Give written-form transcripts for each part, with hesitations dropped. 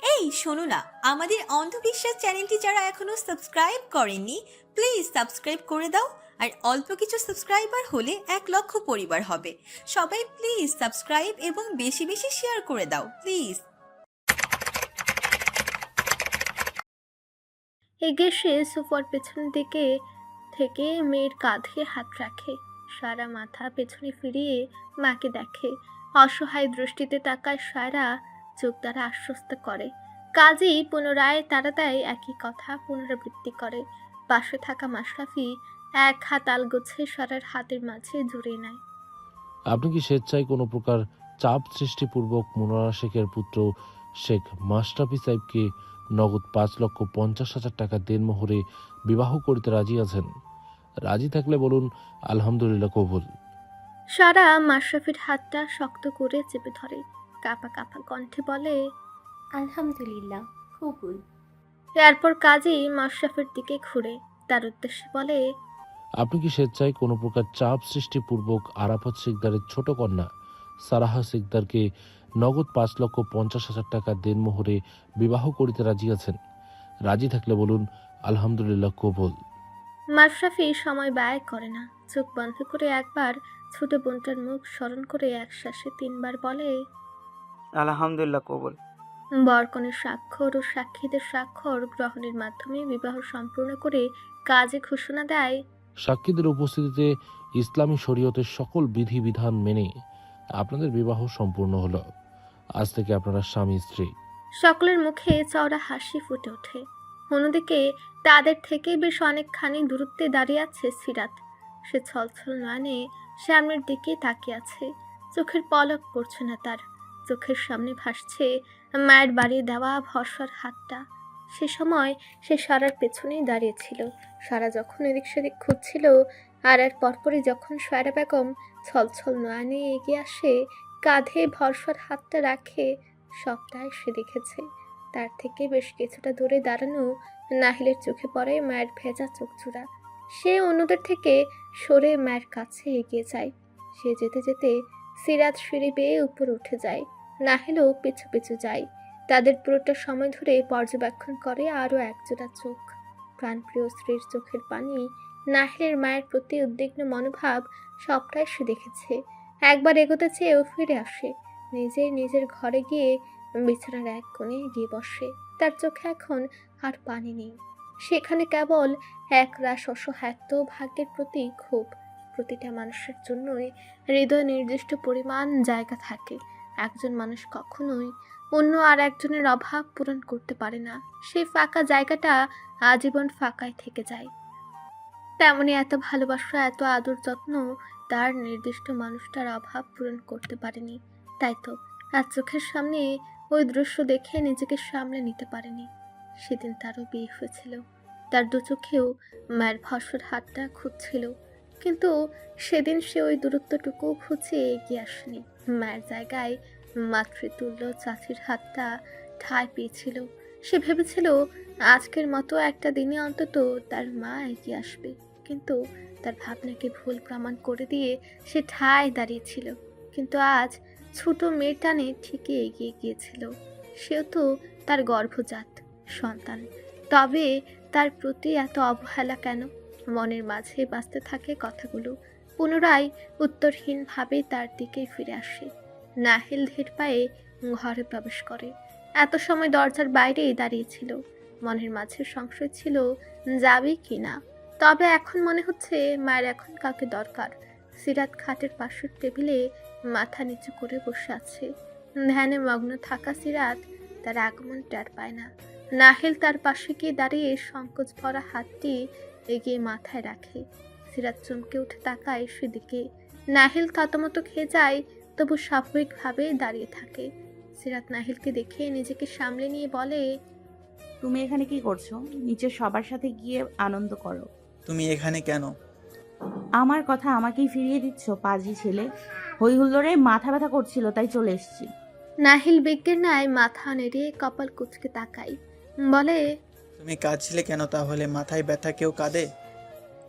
এই শোনো না, আমাদের অন্ধবিশ্বাস চ্যানেলটি যারা এখনো সাবস্ক্রাইব করেননি, প্লিজ সাবস্ক্রাইব করে দাও। আর অল্প কিছু সাবস্ক্রাইবার হলে 1 লক্ষ পরিবার হবে। সবাই প্লিজ সাবস্ক্রাইব এবং বেশি বেশি শেয়ার করে দাও প্লিজ। এগিয়ে সে সোফার পেছন দিকে থেকে মেয়ের কাঁধে হাত রাখে। সারা মাথা পেছনে ফিরিয়ে মাকে দেখে। অসহায় দৃষ্টিতে তাকায় সারা, চোখ দ্বারা আশ্বস্ত করে। কাজী পুনরায় তারা দেয়, একই কথা পুনরাবৃত্তি করে। পাশে থাকা মাশরাফি এক হাত আলগোছে সারার হাতের মাঝে জড়িয়ে নেয়। আপনি কি স্বেচ্ছায় কোনো প্রকার চাপ সৃষ্টিপূর্বক মুনারা শেখের পুত্র শেখ মাশরাফি সাহেবকে নগদ 5,50,000 টাকা দেনমোহরে বিবাহ করতে রাজি আছেন? রাজি থাকলে বলুন আলহামদুলিল্লাহ কবুল। সারা মাশরাফির হাতটা শক্ত করে চেপে ধরে, কাঁপা কাঁপা কণ্ঠে বলে, আলহামদুলিল্লাহ, কবুল। এরপর কাজী মাশরাফির দিকে ঘুরে তার উদ্দেশ্যে বলে, আপনি কি স্বেচ্ছায় কোনো প্রকার চাপ সৃষ্টিপূর্বক আরাফাত সিকদারের ছোট কন্যা সারাহা সিকদারকে নগদ 5,50,000 টাকা দেনমোহরে বিবাহ করিতে রাজি আছেন? রাজি থাকলে বলুন আলহামদুলিল্লাহ কবুল। মাশরাফি সময় ব্যয় করে না, চোখ বন্ধ করে একবার ছোট বোনটার মুখ স্মরণ করে একশ্বাসে 3বার বলে, আলহামদুলিল্লাহ কবুল। বরকনের স্বাক্ষর ও সাক্ষীদের স্বাক্ষর গ্রহণের মাধ্যমে বিবাহ সম্পূর্ণ করে কাজে ঘোষণা দেয়, সাক্ষীদের উপস্থিতিতে ইসলামী শরীয়তের সকল বিধিবিধান মেনে আপনাদের বিবাহ সম্পূর্ণ হলো। আজ থেকে আপনারা স্বামী স্ত্রী। সকলের মুখে চওড়া হাসি ফুটে ওঠে। অন্যদিকে তাদের থেকে বেশ অনেকখানি দূরত্বে দাঁড়িয়ে আছে সিরাত। সে ছলছল নয়নে সামনের দিকে তাকিয়ে আছে। চোখের পলক পড়ছে না তার। চোখের সামনে ভাসছে মায়ের বাড়িয়ে দেওয়া ভরসার হাতটা। সে সময় সে সারার পেছনেই দাঁড়িয়েছিল। সারা যখন এদিক সেদিক খুঁজছিল, আর এর পরপরই যখন সায়রা বেগম ছলছল নয়নে এগিয়ে আসে, কাঁধে ভরসার হাতটা রাখে, সবটাই সে দেখেছে। তার থেকে বেশ কিছুটা দূরে দাঁড়ানো নাহিলের চোখে পড়ে মায়ের ভেজা চোখজোড়া। সে অন্যদের থেকে সরে মায়ের কাছে এগিয়ে যায়। সে যেতে যেতে সিরাত সিঁড়ি বেয়ে উপরে উঠে যায়। নাহিলও পিছু পিছু যায়। তাদের পুরোটা সময় ধরে পর্যবেক্ষণ করে আরও একজোড়া চোখ। প্রাণপ্রিয় স্ত্রীর চোখের পানি, নাহিলের মায়ের প্রতি উদ্বিগ্ন মনোভাব, সবটাই সে দেখেছে। একবার এগোতে চেয়েও ফিরে আসে। নিজের ঘরে গিয়ে বিছানার এক কোণে গিয়ে বসে। তার চোখে এখন আর পানি নেই। সেখানে কেবল এক রাশ অসহায়ত্ব, ভাগ্যের প্রতি ক্ষোভ। প্রতিটা মানুষের জন্যই হৃদয় নির্দিষ্ট পরিমাণ জায়গা থাকে। একজন মানুষ কখনোই অন্য আর একজনের অভাব পূরণ করতে পারে না। সেই ফাঁকা জায়গাটা আজীবন ফাঁকাই থেকে যায়। তেমনি এত ভালোবাসা, এত আদর যত্ন তার নির্দিষ্ট মানুষটার অভাব পূরণ করতে পারেনি। তাই তো আর চোখের সামনে ওই দৃশ্য দেখে নিজেকে সামলে নিতে পারেনি। সেদিন তারও বিয়ে হয়েছিল। তার দু চোখেও মায়ের ভরসার হাতটা খুঁজছিল, কিন্তু সেদিন সে ওই দূরত্বটুকু খুঁজে এগিয়ে আসেনি। মায়ের জায়গায় মাতৃতুল্য চাচির হাতটা ঠাঁই পেয়েছিল। সে ভেবেছিল আজকের মতো একটা দিনে অন্তত তার মা এগিয়ে আসবে, কিন্তু তার ভাবনাকে ভুল প্রমাণ করে দিয়ে সে ঠায় দাঁড়িয়েছিল। কিন্তু আজ ছোট মেয়ের টানে ঠিকই এগিয়ে গিয়েছিল। সেও তো তার গর্ভজাত সন্তান। তবে তার প্রতি এত অবহেলা কেন? মনের মাঝে বাজতে থাকে কথাগুলো। পুনরায় উত্তরহীনভাবে তার দিকে ফিরে আসে। নাহিল ধীর পায়ে ঘরে প্রবেশ করে। এত সময় দরজার বাইরেই দাঁড়িয়েছিল। মনের মাঝে সংশয় ছিল যাবে কি না। তবে এখন মনে হচ্ছে মায়ের এখন কাউকে দরকার। সিরাত খাটের পাশের টেবিলে মাথা নিচু করে বসে আছে। ধ্যানে মগ্ন থাকা সিরাত তার আগমন টের পায় না। নাহিল তার পাশে গিয়ে দাঁড়িয়ে সংকোচ ভরা হাতটি এগিয়ে মাথায় রাখে। সিরাত চমকে উঠে তাকায় সেদিকে। নাহিল থতমত খেয়ে যায়, তবু স্বাভাবিকভাবে দাঁড়িয়ে থাকে। সিরাত নাহিলকে দেখে নিজেকে সামলে নিয়ে বলে, তুমি এখানে কি করছো? নিচে সবার সাথে গিয়ে আনন্দ করো। তুমি এখানে কেন? আমার কথা আমাকেই ফিরিয়ে দিচ্ছ, পাজি ছেলে। হই হুল্লোড়ে মাথা ব্যথা করছিল, তাই চলে এসেছি। নাহিল বিজ্ঞের ন্যায় মাথা নেড়ে কপাল কুঁচকে তাকায়, বলে, তুমি কাঁদছিলে কেন তাহলে? মাথায় ব্যথা কেউ কাঁদে?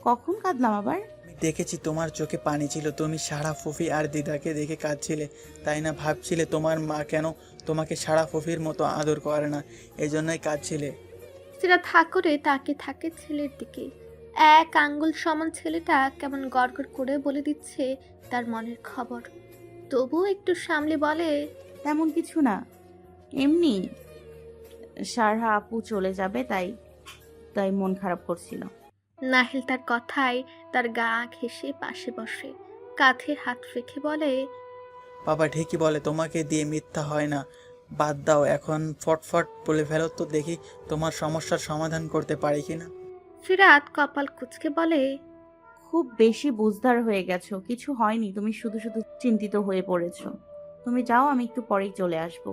কখন কাঁদলাম আবার? তুমি দেখেছি তোমার চোখে পানি ছিল, তুমি সারা ফুফি আর দিদাকে দেখে কাঁদছিলে, তাই না? ভাবছিলে তোমার মা কেন তোমাকে সারা ফুফির মতো আদর করে না, এই জন্যই কাঁদছিলে। সিরাত হা করে তাকিয়ে থাকে ছেলের দিকে। এক আঙ্গুল সমান ছেলেটা কেমন গড়গড় করে বলে দিচ্ছে তার মনের খবর। তবুও একটু সামলে বলে, তেমন কিছু না, এমনি সারহা আপু চলে যাবে তাই তাই মন খারাপ করছিল। নাহিল তার কথায় তার গা ঘেঁষে পাশে বসে, কাঁধে হাত রেখে বলে, বাবা ঠিকই বলে, তোমাকে দিয়ে মিথ্যা হয় না। বাদ দাও, এখন ফটফট বলে ফেলো তো দেখি তোমার সমস্যার সমাধান করতে পারি কিনা। সিরাত কপাল কুঁচকে বলে, খুব বেশি বুঝদার হয়ে গেছো, কিছু হয়নি, তুমি শুধু শুধু চিন্তিত হয়ে পড়েছো। তুমি যাও, আমি একটু পরেই চলে আসবো।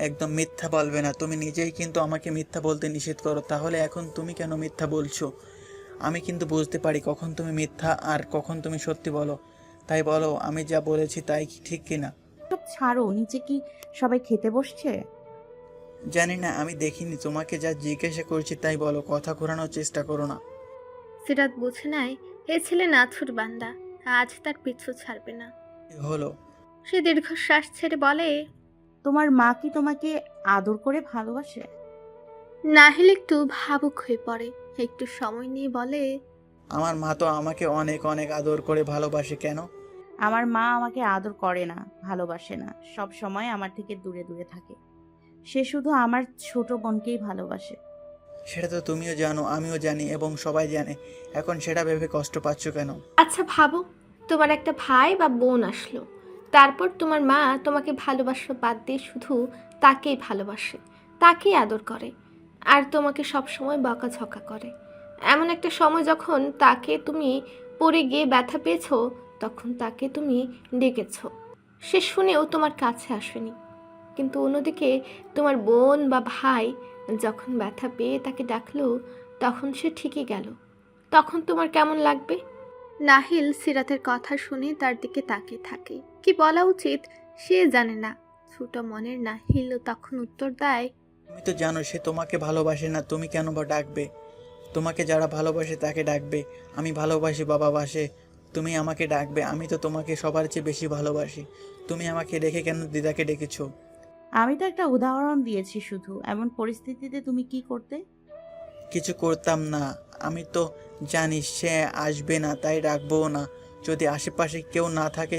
একদম মিথ্যা বলবে না, তুমি নিজেই কিন্তু আমাকে মিথ্যা বলতে নিষেধ করো, তাহলে এখন তুমি কেন মিথ্যা বলছো? আমি কিন্তু বুঝতে পারি কখন তুমি মিথ্যা আর কখন তুমি সত্যি বলো। তাই বলো, আমি যা বলেছি তাই কি ঠিক কিনা? সব ছাড়ো, নিচে কি সবাই খেতে বসছে? জানি না, আমি দেখিনি, তোমাকে যা জিজ্ঞাসা করছি তাই বলো, কথা ঘোরানোর চেষ্টা করো না। সিরাত বুঝে নেয় এ ছেলে নাছুর বান্দা, আজ তার পিছু ছাড়বে না। এ হলো। সে দীর্ঘশ্বাস ছেড়ে বলে, তোমার মা কি তোমাকে আদর করে ভালোবাসে? নাহিল একটু ভাবুক হয়ে পড়ে, একটু সময় নিয়ে বলে, আমার মা তো আমাকে অনেক অনেক আদর করে ভালোবাসে। কেন? আমার মা আমাকে আদর করে না, ভালোবাসে না, সব সময় আমার থেকে দূরে দূরে থাকে। সে শুধু আমার ছোট বোনকেই ভালোবাসে। সেটা তো তুমিও জানো, আমিও জানি এবং সবাই জানে। এখন সেটা ভেবে কষ্ট পাচ্ছ কেন? আচ্ছা ভাবো, তোমার একটা ভাই বা বোন আসলো, তারপর তোমার মা তোমাকে ভালোবাসা বাদ দিয়ে শুধু তাকেই ভালোবাসে, তাকেই আদর করে, আর তোমাকে সবসময় বকাঝকা করে। এমন একটা সময় যখন তাকে তুমি পড়ে গিয়ে ব্যথা পেয়েছো, তখন তাকে তুমি ডেকেছো, সে শুনেও তোমার কাছে আসেনি। কিন্তু অন্যদিকে তোমার বোন বা ভাই যখন ব্যথা পেয়ে তাকে ডাকলো, তখন সে ঠিকই গেল, তখন তোমার কেমন লাগবে? নাহিল সিরাতের কথা শুনে তার দিকে তাকিয়ে থাকে। কি বলা উচিত সে জানে না। ছোট মনের নাহিল তখন উত্তর দেয়, তুমি তো জানো সে তোমাকে ভালোবাসে না, তুমি কেন বা ডাকবে? তোমাকে যারা ভালোবাসে তাকে ডাকবে। আমি ভালোবাসি, বাবা বাসে, তুমি আমাকে ডাকবে। আমি তো তোমাকে সবার চেয়ে বেশি ভালোবাসি, তুমি আমাকে রেখে কেন দিদাকে ডেকেছো? আমি তো একটা উদাহরণ দিয়েছি শুধু। এমন পরিস্থিতিতে তুমি কি করতে? কিছু করতাম না। আমি তো জানি সে আসবে না, তাই ডাকবও না। যদি আশেপাশে কেউ না থাকে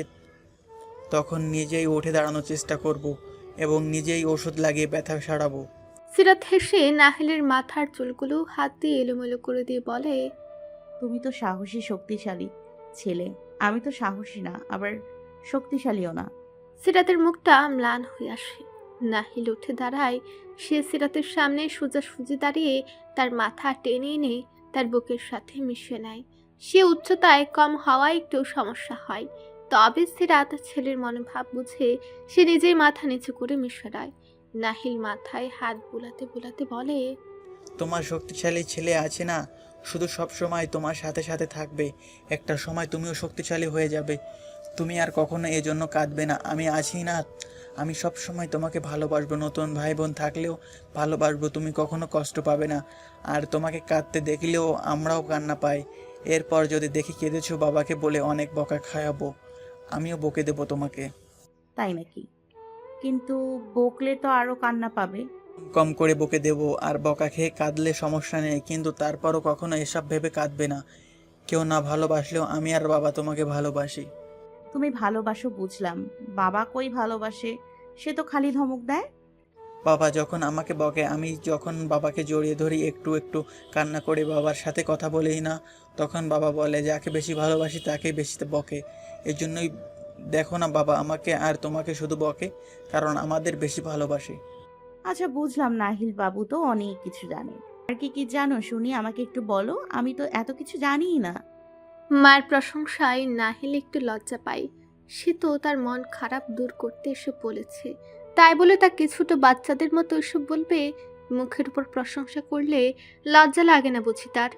তখন নিজেই উঠে দাঁড়ানোর চেষ্টা করব এবং নিজেই ওষুধ লাগিয়ে ব্যথা সারাবো। সিরাত হেসে নাহিলের মাথার চুলগুলো হাত দিয়ে এলোমেলো করে দিয়ে বলে, তুমি তো সাহসী, শক্তিশালী ছেলে। আমি তো সাহসী না, আবার শক্তিশালীও না। সিরাতের মুখটা ম্লান হয়ে আসে। নাহিল উঠে দাঁড়ায়। সে সিরাতের সামনে সোজাসুজি দাঁড়িয়ে তার মাথা টেনে এনে তার বুকের সাথে মিশিয়ে নেয়। সে উচ্চতায় কম হওয়ায় একটু সমস্যা হয়, তবে সিরাত ছেলের মনোভাব বুঝে সে নিজেই মাথা নিচু করে মিশে নেয়। নাহিল মাথায় হাত বুলাতে বুলাতে বলে, তোমার শক্তিশালী ছেলে আছে না, শুধু সব সময় তোমার সাথে সাথে থাকবে। একটা সময় তুমিও শক্তিশালী হয়ে যাবে, তুমি আর কখনো এজন্য কাঁদবে না। আমি আছি না, আমি সব সময় তোমাকে ভালোবাসবো। নতুন ভাই বোন থাকলেও ভালোবাসবো, তুমি কখনো কষ্ট পাবে না। আর তোমাকে কাঁদতে দেখলেও আমরাও কান্না পাই। এরপর যদি দেখি কেঁদেছো, বাবাকে বলে অনেক বকা খাওয়াবো, আমিও বকে দেবো তোমাকে। তাই নাকি? কিন্তু বকলে তো আরো কান্না পাবে। কম করে বকে দেবো, আর বকা খেয়ে কাঁদলে সমস্যা নেই, কিন্তু তারপরও কখনো এসব ভেবে কাঁদবে না। কেউ না ভালোবাসলেও আমি আর বাবা তোমাকে ভালোবাসি। তুমি ভালোবাসো বুঝলাম, বাবা কই ভালোবাসে? সে তো খালি ধমক দেয়। বাবা যখন আমাকে বকে, আমি যখন বাবাকে জড়িয়ে ধরি, একটু একটু কান্না করে বাবার সাথে কথা বলেই না, তখন বাবা বলে যাকে বেশি ভালোবাসি তাকে বেশি বকে। এই জন্যই দেখো না, বাবা আমাকে আর তোমাকে শুধু বকে, কারণ আমাদের বেশি ভালোবাসে। আচ্ছা বুঝলাম, নাহিল বাবু তো অনেক কিছু জানে। আর কি কি জানো শুনি, আমাকে একটু বলো, আমি তো এত কিছু জানিই না। মায়ের প্রশংসায় নাহিল একটু লজ্জা পায়। সে তো তার মন খারাপ দূর করতে এসব বলেছে, তাই বলে তা কিছুটা বাচ্চাদের মতো এসব বলবে? মুখের উপর প্রশংসা করলে লজ্জা লাগে না বুঝি তার?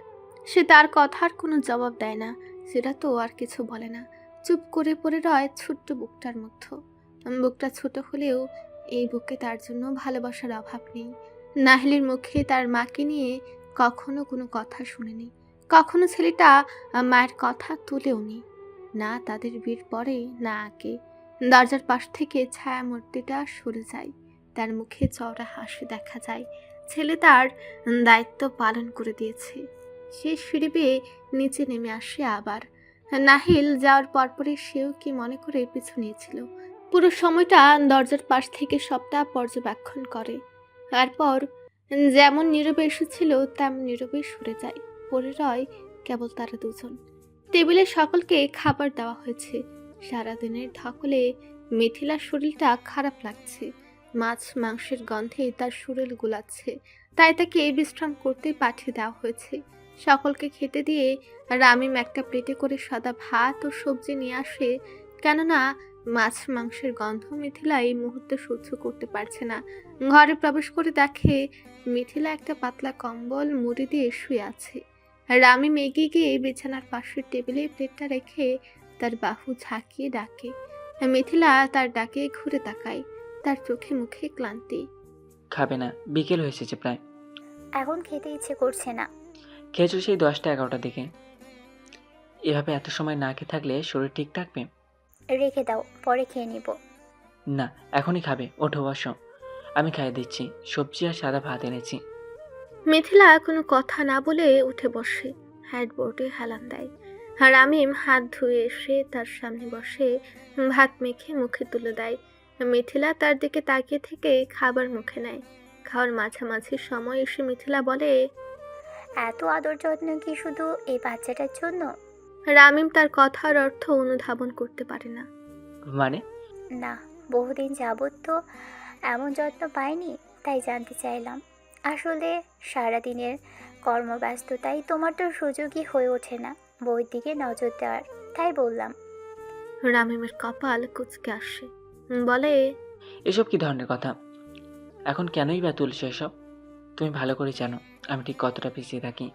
সে তার কথার কোনো জবাব দেয় না। সেটা তো আর কিছু বলে না, চুপ করে পড়ে রয় ছোট্ট বুকটার মধ্যে। বুকটা ছোট হলেও এই বুকে তার জন্য ভালোবাসার অভাব নেই। নাহিলের মুখে তার মাকে নিয়ে কখনো কোনো কথা শুনেনি, কখনো ছেলেটা মায়ের কথা তুলেওনি, না তাদের বিয়ের পরে না আগে। দরজার পাশ থেকে ছায়ামূর্তিটা সরে যায়, তার মুখে চওড়া হাসি দেখা যায়। ছেলে তার দায়িত্ব পালন করে দিয়েছে। সে সিঁড়ি বেয়ে নিচে নেমে আসে আবার। নাহিল যাওয়ার পরপরই সেও কি মনে করে পিছু নিয়েছিল। পুরো সময়টা দরজার পাশ থেকে সবটা পর্যবেক্ষণ করে। তারপর যেমন নীরবে এসেছিল তেমন নীরবে সরে যায়। পড়ে রয় কেবল তারা দুজন। টেবিলে সকলকে খাবার দেওয়া হয়েছে। সারাদিনের ধকলে মিথিলার শরীরটা খারাপ লাগছে। মাছ মাংসের গন্ধে তার শরীর গুলাচ্ছে, তাই তাকে বিশ্রাম করতে পাঠিয়ে দেওয়া হয়েছে। সকলকে খেতে দিয়ে রামিম একটা প্লেটে করে সাদা ভাত ও সবজি নিয়ে আসে, কেননা মাছ মাংসের গন্ধ মিথিলা এই মুহূর্তে সহ্য করতে পারছে না। ঘরে প্রবেশ করে দেখে মিথিলা একটা পাতলা কম্বল মুড়ি দিয়ে শুয়ে আছে। রামিম এগিয়ে গিয়ে বিছানার পাশের টেবিলে প্লেটটা রেখে তার বাহু ঝাঁকিয়ে ডাকে। মিথিলা তার ডাকে ঘুরে তাকায়, তার চোখে মুখে ক্লান্তি। খাবে না? বিকেল হয়ে এসেছে প্রায়। এখন খেতে ইচ্ছে করছে না। খেয়েছো সেই 10টা-11টার দিকে। এভাবে এত সময় না খেয়ে থাকলে শরীর ঠিক থাকবে? রেখে দাও, পরে খেয়ে নিব। না, এখনই খাবে। ওঠো, বসো, আমি খাইয়ে দিচ্ছি। সবজি আর সাদা ভাত এনেছি। মিথিলা কোনো কথা না বলে উঠে বসে, হেডবোর্ডে হেলান দেয়। আর রামিম হাত ধুয়ে এসে তার সামনে বসে ভাত মেখে মুখে তুলে দেয়। মিথিলা তার দিকে তাকিয়ে থেকে খাবার মুখে নেয়। খাওয়ার মাঝামাঝি সময় এসে মিথিলা বলে, এত আদর যত্ন কি শুধু এই বাচ্চাটার জন্য? রামিম তার কথার অর্থ অনুধাবন করতে পারে না। মানে? না, বহুদিন যাবত তো এমন যত্ন পাইনি, তাই জানতে চাইলাম। আসলে সারাদিনের কর্মব্যস্ততায় তোমার তো সুযোগই হয়ে ওঠে না বউয়ের দিকে নজর দেওয়ার, তাই বললাম। রামিমের কপাল কুঁচকে আসে, বলে, এসব কি ধরনের কথা? এখন কেনই বা তুলছো এসব? তুমি ভালো করে জানো আমি ঠিক কতটা পিছিয়ে থাকি।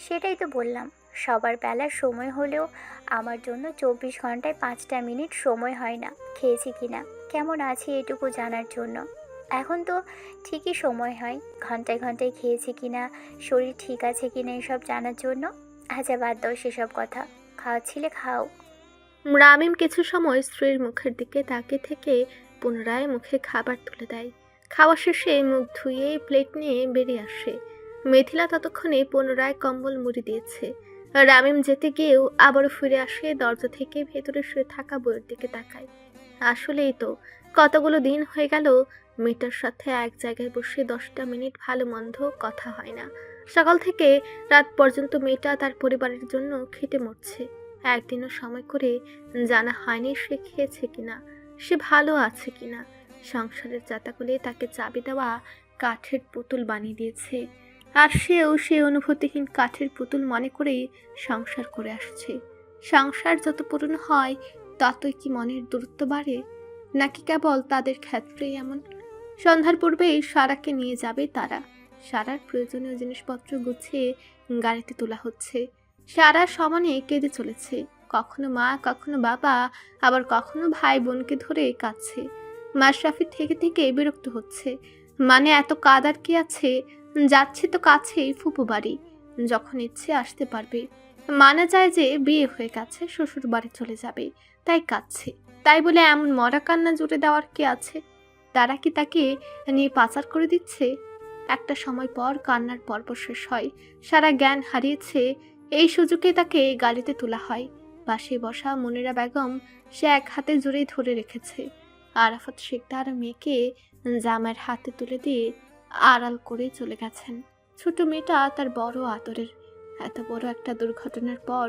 সেটাই তো বললাম, সবার বেলার সময় হলেও আমার জন্য 24 ঘন্টায় 5টা মিনিট সময় হয় না খেয়েছি কিনা, কেমন আছি এটুকু জানার জন্য। এখন তো ঠিকই সময় হয় ঘন্টায় ঘন্টায় খেয়েছি কিনা, শরীর ঠিক আছে কিনা এসব জানার জন্য। আচ্ছা বাদ দাও সেসব কথা, খাওয়াচ্ছিলে খাও। রামিম কিছু সময় স্ত্রীর মুখের দিকে তাকিয়ে থেকে পুনরায় মুখে খাবার তুলে দেয়। খাওয়া শেষে মুখ ধুয়ে প্লেট নিয়ে বেরিয়ে আসে। মিথিলা ততক্ষণে পুনরায় কম্বল মুড়ি দিয়েছে। রামিম যেতে গিয়েও আবারও ফিরে আসে, দরজা থেকে ভেতরে শুয়ে থাকা বইয়ের দিকে তাকায়। আসলেই তো কতগুলো দিন হয়ে গেল মেয়েটার সাথে এক জায়গায় বসে 10টা মিনিট ভালো মন্দ কথা হয় না। সকাল থেকে রাত পর্যন্ত মেয়েটা তার পরিবারের জন্য খেটে মরছে। একদিনও সময় করে জানা হয়নি সে খেয়েছে কিনা, সে ভালো আছে কিনা। সংসারের জাতাকুলে তাকে চাবি দেওয়া কাঠের পুতুল বানিয়ে দিয়েছে, আর সেও সে অনুভূতিহীন কাঠের পুতুল মনে করেই সংসার করে আসছে। সংসার যত পুরনো হয় ততই কি মনের দূরত্ব বাড়ে, নাকি কেবল তাদের ক্ষেত্রেই এমন? সন্ধ্যার পূর্বেই সারাকে নিয়ে যাবে তারা। সারার প্রয়োজনীয় জিনিসপত্র গুছিয়ে গাড়িতে তোলা হচ্ছে। সারা সমানে কেঁদে চলেছে, কখনো মা, কখনো বাবা, আবার কখনো ভাই বোনকে ধরে কাঁদছে। মাশরাফি থেকে থেকে বিরক্ত হচ্ছে, মানে এত কাদার কি আছে? যাচ্ছে তো কাছেই ফুপু বাড়ি, যখন ইচ্ছে আসতে পারবে। মানা যায় যে বিয়ে হয়ে গেছে, শ্বশুর বাড়ি চলে যাবে, তাই কাঁদছে। তাই বলে এমন মরা কান্না জুড়ে দেওয়ার কি আছে? তারা কি তাকে নিয়ে পাচার করে দিচ্ছে? একটা সময় পর কান্নার পর্ব শেষ হয়। সারা জ্ঞান হারিয়েছে, এই সুযোগে তাকে গাড়িতে তোলা হয়। পাশে বসা মুনিরা বেগম সে এক হাতে জোরে ধরে রেখেছে। আরাফাত শিকদার মেয়েকে জামাইয়ের হাতে তুলে দিয়ে আড়াল করে চলে গেছেন। ছোট মেয়েটা তার বড় আদরের। এত বড় একটা দুর্ঘটনার পর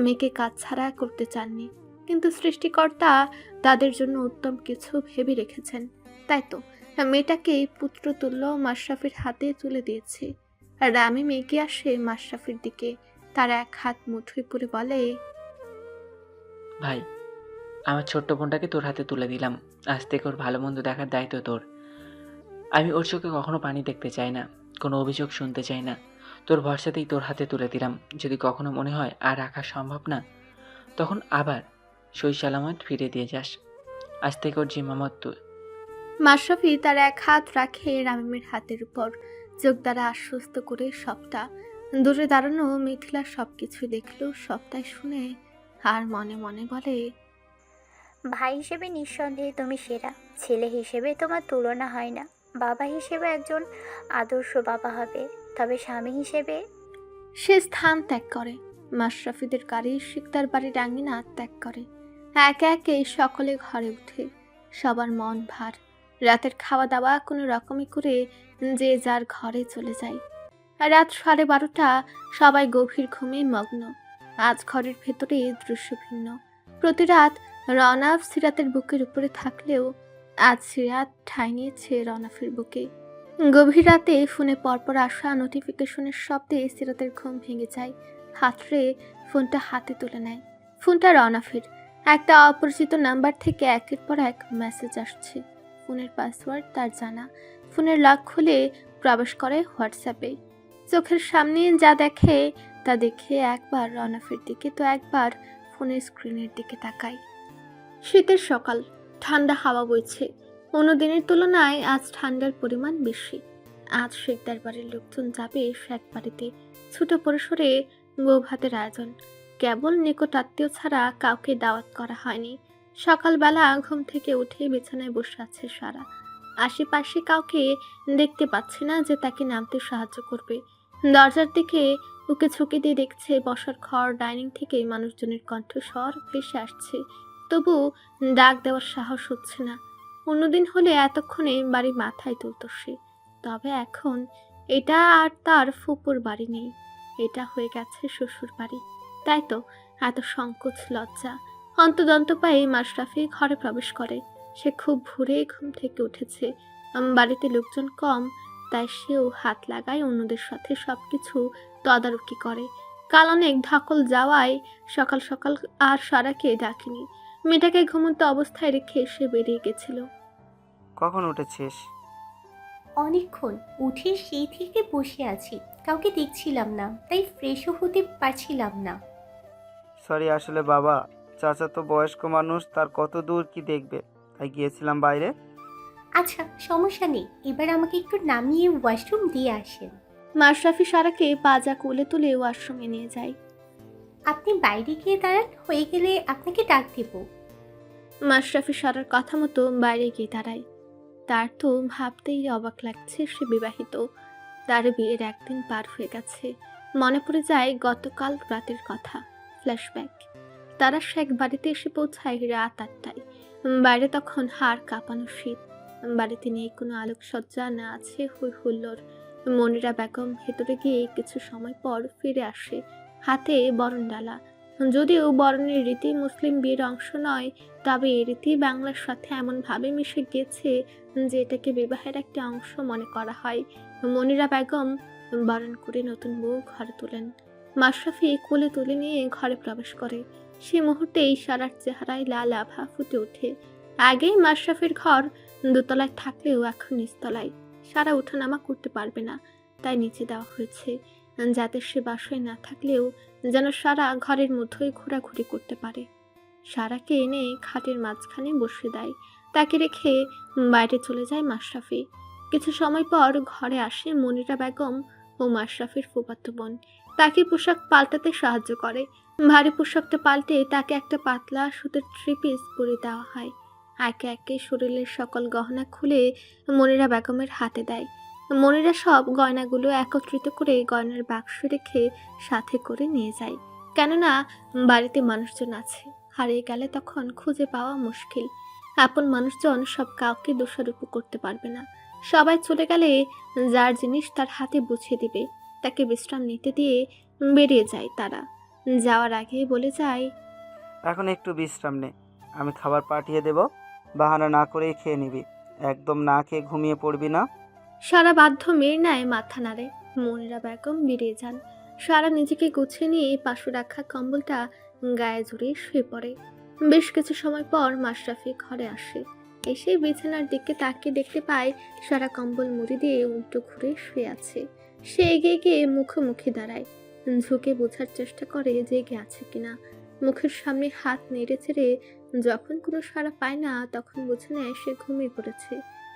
মেয়েকে কাজ ছাড়া করতে চাননি, কিন্তু সৃষ্টিকর্তা তাদের জন্য উত্তম কিছু ভেবে রেখেছেন। তাই তো মেয়েটাকে পুত্রতুল্য মাশরাফির হাতে তুলে দিয়েছে। আর রামিম এগিয়ে আসে মাশরাফির দিকে, তার এক হাত মুঠোয় পুরে বলে, ভাই, আমার ছোট্ট বোনটাকে তোর হাতে তুলে দিলাম। আজ থেকে ওর ভালো মন্দ দেখার দায়িত্ব তোর। আমি ওর চোখে কখনো পানি দেখতে চাই না, কোনো অভিযোগ শুনতে চাই না। তোর ভরসাতেই তোর হাতে তুলে দিলাম। যদি কখনো মনে হয় আর রাখা সম্ভব না, তখন আবার সই সালামত ফিরে দিয়ে যাস। আজ থেকে ওর জিম্মামত তুই। মাশরাফি তার এক হাত রাখে রামিমের হাতের উপর, চোখ দ্বারা আশ্বস্ত করে সবটা। দূরে দাঁড়ানো মিথিলা সব কিছু দেখলো, সবটাই শুনে আর মনে মনে বলে, ভাই হিসেবে নিঃসন্দেহে তুমি সেরা, ছেলে হিসেবে তোমার তুলনা হয় না, বাবা হিসেবে একজন আদর্শ বাবা হবে, তবে স্বামী হিসেবে সে স্থান ত্যাগ করে। মাশরাফিদের গাড়ি শিকদার বাড়ির আঙিনা ত্যাগ করে। একে একে সকলে ঘরে উঠে, সবার মন ভার। রাতের খাওয়া দাওয়া কোনো রকমে করে যে যার ঘরে চলে যায়। রাত 12:30, সবাই গভীর ঘুমে মগ্ন। আজ ঘরের ভেতরে দৃশ্য ভিন্ন। প্রতি রাত রওনাফ সিরাতের বুকের উপরে থাকলেও আজ সিরাত ঠাঁই নিয়েছে রওনাফের বুকে। গভীর রাতে ফোনে পরপর আসা নোটিফিকেশনের শব্দে সিরাতের ঘুম ভেঙে যায়। হাতড়ে ফোনটা হাতে তুলে নেয়। ফোনটা রওনাফের। একটা অপরিচিত নাম্বার থেকে একের পর এক মেসেজ আসছে। ফোনের পাসওয়ার্ড তার জানা। ফোনের লক খুলে প্রবেশ করে হোয়াটসঅ্যাপে। চোখের সামনে যা দেখে তা দেখে একবার রওনাফের দিকে তো একবার ফোনের স্ক্রিনের দিকে তাকায়। শীতের সকাল, ঠান্ডা হাওয়া বইছে। অন্য দিনের তুলনায় আজ ঠান্ডার পরিমাণ বেশি। আজ শেখদার বাড়ির লোকজন যাবে শেখ বাড়িতে। ছোট পরিসরে গো-ভাতের আয়োজন। কেবল নিকট আত্মীয় ছাড়া কাউকে দাওয়াত করা হয়নি। সকালবেলা ঘুম থেকে উঠে বিছানায় বসে আছে সারা। আশেপাশে কাউকে দেখতে পাচ্ছে না যে তাকে নামতে সাহায্য করবে। দরজার দিকে ওকে ঝুঁকি দিয়ে দেখছে বসার ঘর, ডাইনিং থেকে মানুষজনের কণ্ঠস্বর ভেসে আসছে। তবু ডাক দেওয়ার সাহস হচ্ছে না। অন্যদিন হলে এতক্ষণে বাড়ি মাথায় তুলত সে। তবে এখন এটা আর তার ফুপুর বাড়ি নেই, এটা হয়ে গেছে শ্বশুর বাড়ি। তাই তো এত সংকোচ লজ্জা। অন্তদন্ত পায়ে মাশরাফি ঘরে প্রবেশ করে। সে খুব ভোরে ঘুম থেকে উঠেছে। বাড়িতে লোকজন কম, তাই সেও হাত লাগায়, অন্যদের সাথে সবকিছু তদারকি করে। কাল অনেক ধকল যাওয়ায় সকাল সকাল আর সারাকে ডাকেনি। মেয়েটাকে ঘুমন্ত অবস্থায় রেখে সে বেরিয়ে গেছিল। কখন উঠেছিস? অনেকক্ষণ, উঠে সেই থেকে বসে আছি, কাউকে দেখছিলাম না, তাই ফ্রেশও হতে পারছিলাম না। সরি, আসলে বাবা, চাচা তো বয়স্ক মানুষ, তার কত দূর কি দেখবে, তাই গিয়েছিলাম বাইরে। আচ্ছা, সমস্যা নেই, এবার আমাকে একটু নামিয়ে ওয়াশরুম দিয়ে আসেন। মাশরাফি সারাকে পাজা কোলে তুলে ওয়াশরুমে নিয়ে যায়। আপনি বাইরে গিয়ে দাঁড়ান, হয়ে গেলে আপনাকে ডাক দেব। মাশরাফি সারার কথা মতো বাইরে গিয়ে দাঁড়ায়। তার তো ভাবতেই অবাক লাগছে সে বিবাহিত। তার বিয়ের একদিন পার হয়ে গেছে। মনে পড়ে যায় গতকাল রাতের কথা। ফ্ল্যাশব্যাক। তারা শেখ বাড়িতে এসে পৌঁছায় রাত 8টায়। বাইরে তখন হাড় কাঁপানো শীত। বাড়িতে নেই কোনো আলোকসজ্জা, না আছে হই হুল্লোড়। মনিরা বেগম ভেতরে গিয়ে কিছু সময় পর ফিরে আসে, হাতে বরণ ডালা। যদিও বরণের রীতি মুসলিম বিয়ের অংশ নয়, তবে এই রীতি বাংলার সাথে এমনভাবে মিশে গেছে যে এটাকে বিবাহের একটা অংশ মনে করা হয়। মনিরা বেগম বরণ করে নতুন বউ ঘরে তোলেন। মাশরাফি কোলে তুলে নিয়ে ঘরে প্রবেশ করে। সে মুহূর্তেই সারার চেহারায় লাল আভা ফুটে ওঠে। আগেই মাশরাফির ঘর দোতলায় থাকলেও এখন নিচতলায়। সারা ওঠানামা করতে পারবে না, তাই নিচে দেওয়া হয়েছে, যাতে সে বাসায় না থাকলেও যেন সারা ঘরের মধ্যেই ঘোরাঘুরি করতে পারে। সারাকে এনে খাটের মাঝখানে বসে দেয়। তাকে রেখে বাইরে চলে যায় মাশরাফি। কিছু সময় পর ঘরে আসে মনিরা বেগম ও মাশরাফির ফুফাতো বোন। তাকে পোশাক পাল্টাতে সাহায্য করে। ভারী পোশাকটা পাল্টে তাকে একটা পাতলা সুতির 3 পিস পরে দেওয়া হয়। একে একে শরীরের সকল গহনা খুলে মনিরা বেগমের হাতে দেয়। মনিরা সব গয়নাগুলো একত্রিত করে গয়নার বাক্স রেখে সাথে করে নিয়ে যায়। কেননা বাড়িতে মানুষজন আছে, হারিয়ে গেলে তখন খুঁজে পাওয়া মুশকিল। আপন মানুষজন সব কাউকে দোষারোপ করতে পারবে না। সবাই চলে গেলে যার জিনিস তার হাতে বুঝিয়ে দিবে। তাকে বিশ্রাম নিতে দিয়ে বেরিয়ে যায় তারা। যাওয়ার আগে বলে যায়, এখন একটু বিশ্রাম নে, আমি খাবার পাঠিয়ে দেব, বাহানা না করেই খেয়ে নিবি, একদম না খেয়ে ঘুমিয়ে পড়বি না। সারা বাধ্য মেয়ের ন্যায় মাথা নাড়ে। মনিরা বেগম বেরিয়ে যান। সারা নিজেকে গুছিয়ে নিয়ে পাশে রাখা কম্বলটা গায়ে জড়িয়ে শুয়ে পড়ে। বেশ কিছু সময় পর মাশরাফি ঘরে আসে। এসে বিছানার দিকে তাকিয়ে দেখতে পায় সারা কম্বল মুড়ি দিয়ে উল্টো ঘুরে শুয়ে আছে। সে এগিয়ে গিয়ে মুখোমুখি দাঁড়ায়। ঝুঁকে বোঝার চেষ্টা করে জেগে আছে কিনা। মুখের সামনে হাত নেড়ে চেড়ে যখন কোনো সাড়া পায় না, তখন বুঝে নেয় সে ঘুমিয়ে পড়েছে।